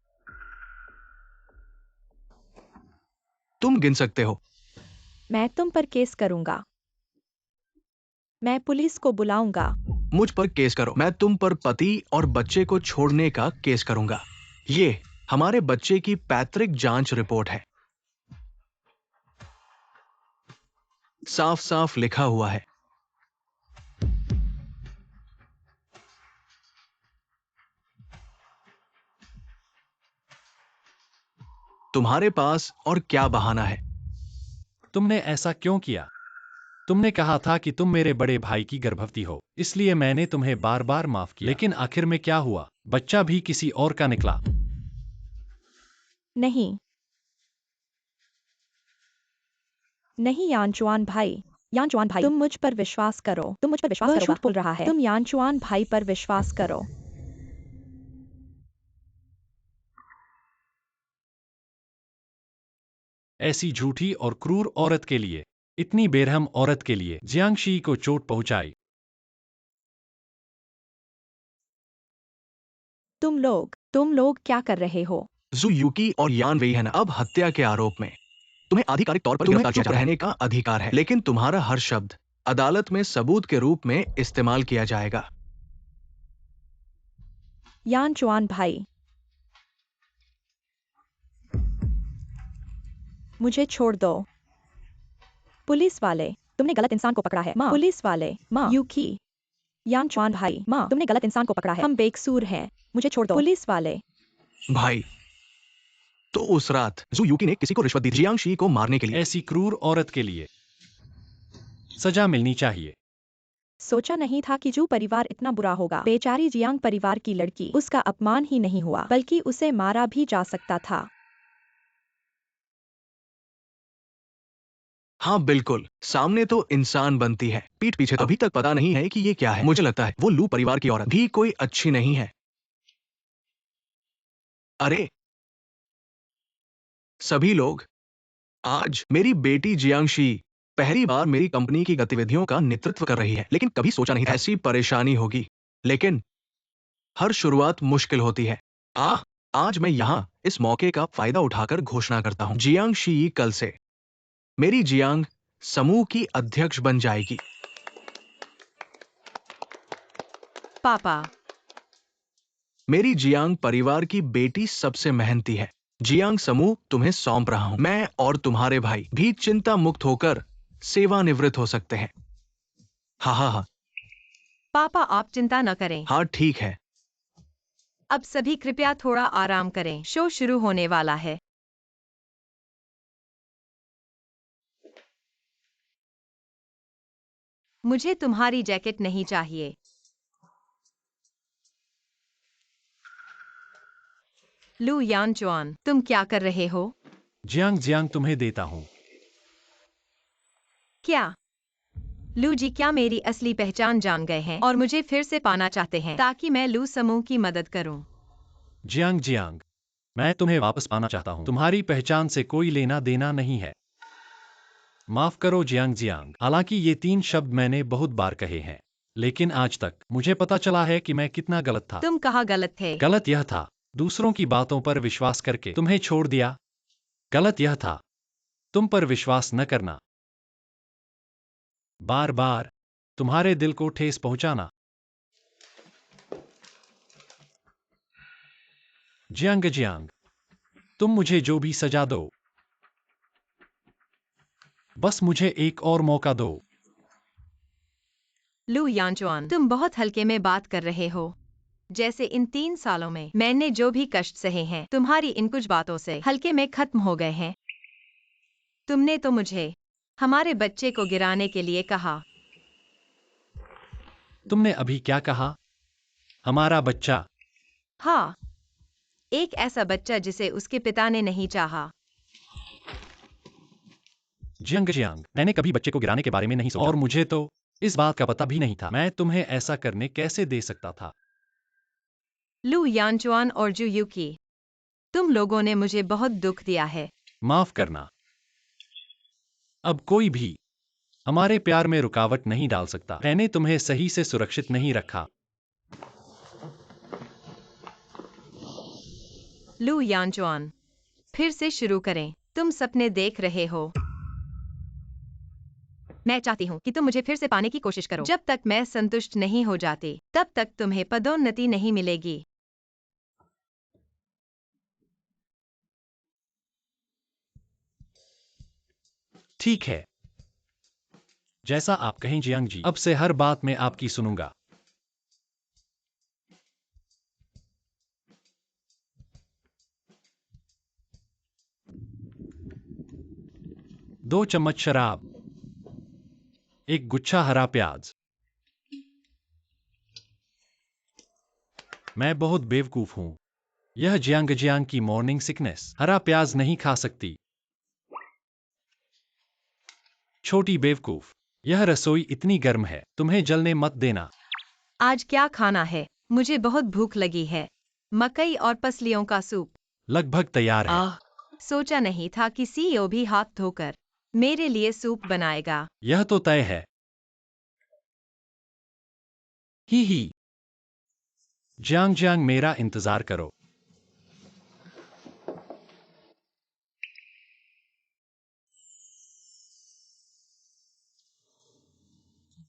तुम गिन सकते हो। मैं तुम पर केस करूंगा। मैं पुलिस को बुलाऊंगा। मुझ पर केस करो। मैं तुम पर पति और बच्चे को छोड़ने का केस करूंगा। ये हमारे बच्चे की पैतृक जांच रिपोर्ट है, साफ साफ लिखा हुआ है। तुम्हारे पास और क्या बहाना है? तुमने ऐसा क्यों किया? तुमने कहा था कि तुम मेरे बड़े भाई की गर्भवती हो, इसलिए मैंने तुम्हें बार बार माफ किया। लेकिन आखिर में क्या हुआ? बच्चा भी किसी और का निकला। नहीं, यानचुआन भाई, तुम मुझ पर विश्वास करो। तुम मुझ पर विश्वास करो। झूठ बोल रहा है। तुम यानचुआन भाई पर विश्वास करो। ऐसी झूठी और क्रूर औरत के लिए, इतनी बेरहम औरत के लिए जियांगशी को चोट पहुंचाई। तुम लोग क्या कर रहे हो? जू यूकी और यान वेइहन अब हत्या के आरोप में तुम्हें आधिकारिक तौर पर गिरफ्तार किया रहने का अधिकार है, लेकिन तुम्हारा हर शब्द अदालत में सबूत के रूप में इस्तेमाल किया जाएगा। यान चुआन भाई, मुझे छोड़ दो। पुलिस वाले, तुमने गलत इंसान को पकड़ा है। माँ, पुलिस वाले, माँ, यूकी, यान चुआन भाई, माँ, तुमने गलत इंसान को पकड़ा है। हम बेकसूर हैं, मुझे छोड़ दो। पुलिस वाले, भाई, तो उस रात जू यूकी ने किसी को रिश्वत दी जियांग को मारने के लिए। ऐसी क्रूर औरत के लिए सजा मिलनी चाहिए। सोचा नहीं था कि जू परिवार इतना बुरा होगा। बेचारी जियांग परिवार की लड़की, उसका अपमान ही नहीं हुआ बल्कि उसे मारा भी जा सकता था। हाँ बिल्कुल, सामने तो इंसान बनती है, पीठ पीछे तो अभी तक पता नहीं है कि ये क्या है। मुझे लगता है वो लू परिवार की औरत भी कोई अच्छी नहीं है। अरे सभी लोग, आज मेरी बेटी जियांगशी पहली बार मेरी कंपनी की गतिविधियों का नेतृत्व कर रही है, लेकिन कभी सोचा नहीं था ऐसी परेशानी होगी। लेकिन हर शुरुआत मुश्किल होती है। आज मैं यहाँ इस मौके का फायदा उठाकर घोषणा करता हूँ, जियांगशी कल से मेरी जियांग समूह की अध्यक्ष बन जाएगी। पापा, मेरी जियांग परिवार की बेटी सबसे मेहनती है। जियांग समूह तुम्हें सौंप रहा हूं। मैं और तुम्हारे भाई भी चिंता मुक्त होकर सेवानिवृत्त हो सकते हैं। हाँ, पापा आप चिंता न करें। हाँ ठीक है। अब सभी कृपया थोड़ा आराम करें, शो शुरू होने वाला है। मुझे तुम्हारी जैकेट नहीं चाहिए। लू यान चुआन, तुम क्या कर रहे हो? जियांग जियांग तुम्हें देता हूँ। क्या लू जी क्या मेरी असली पहचान जान गए हैं और मुझे फिर से पाना चाहते हैं ताकि मैं लू समूह की मदद करूं? जियांग जियांग, मैं तुम्हें वापस पाना चाहता हूँ। तुम्हारी पहचान से कोई लेना देना नहीं है। माफ करो जियांग जियांग, हालांकि ये 3 शब्द मैंने बहुत बार कहे हैं, लेकिन आज तक मुझे पता चला है कि मैं कितना गलत था। तुम कहाँ गलत थे? गलत यह था, दूसरों की बातों पर विश्वास करके तुम्हें छोड़ दिया। गलत यह था, तुम पर विश्वास न करना, बार बार तुम्हारे दिल को ठेस पहुंचाना। जियांग जियांग, तुम मुझे जो भी सजा दो, बस मुझे एक और मौका दो। लू यानचुआन, तुम बहुत हल्के में बात कर रहे हो। जैसे इन 3 सालों में मैंने जो भी कष्ट सहे हैं, तुम्हारी इन कुछ बातों से हल्के में खत्म हो गए हैं। तुमने तो मुझे हमारे बच्चे को गिराने के लिए कहा। तुमने अभी क्या कहा? हमारा बच्चा? हाँ, एक ऐसा बच्चा जिसे उसके पिता ने नहीं चाहा। जियांग जियांग, मैंने कभी बच्चे को गिराने के बारे में नहीं सोचा और मुझे तो इस बात का पता भी नहीं था। मैं तुम्हें ऐसा करने कैसे दे सकता था? लू यानचुआन और जू यूकी, तुम लोगों ने मुझे बहुत दुख दिया है। माफ करना। अब कोई भी हमारे प्यार में रुकावट नहीं डाल सकता। मैंने तुम्हें सही से सुरक्षित नहीं रखा। लू यानचुआन, फिर से शुरू करें। तुम सपने देख रहे हो। मैं चाहती हूँ कि तुम मुझे फिर से पाने की कोशिश करो। जब तक मैं संतुष्ट नहीं हो जाती, तब तक तुम्हें पदोन्नति नहीं मिलेगी। ठीक है, जैसा आप कहें जियांग जी। अब से हर बात में आपकी सुनूंगा। दो चम्मच शराब, एक गुच्छा हरा प्याज। मैं बहुत बेवकूफ हूं। यह जियांग जियांग की मॉर्निंग सिकनेस हरा प्याज नहीं खा सकती। छोटी बेवकूफ, यह रसोई इतनी गर्म है, तुम्हें जलने मत देना। आज क्या खाना है? मुझे बहुत भूख लगी है। मकई और पसलियों का सूप। लगभग तैयार है। सोचा नहीं था कि सीईओ भी हाथ धोकर मेरे लिए सूप बनाएगा। यह तो तय है। ही जियांग जियांग, मेरा इंतजार करो।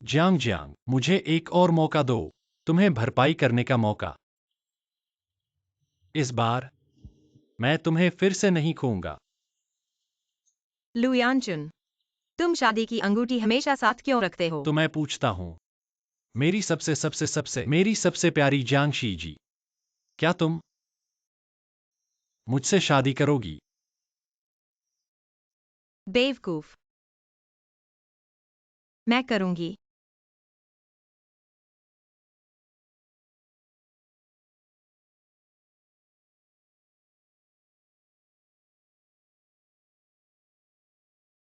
जियांग जियांग, मुझे एक और मौका दो, तुम्हें भरपाई करने का मौका। इस बार मैं तुम्हें फिर से नहीं खोऊंगा। लू यानचुन, तुम शादी की अंगूठी हमेशा साथ क्यों रखते हो? तो मैं पूछता हूँ, मेरी सबसे प्यारी जियांगशी जी, क्या तुम मुझसे शादी करोगी? बेवकूफ। मैं करूंगी।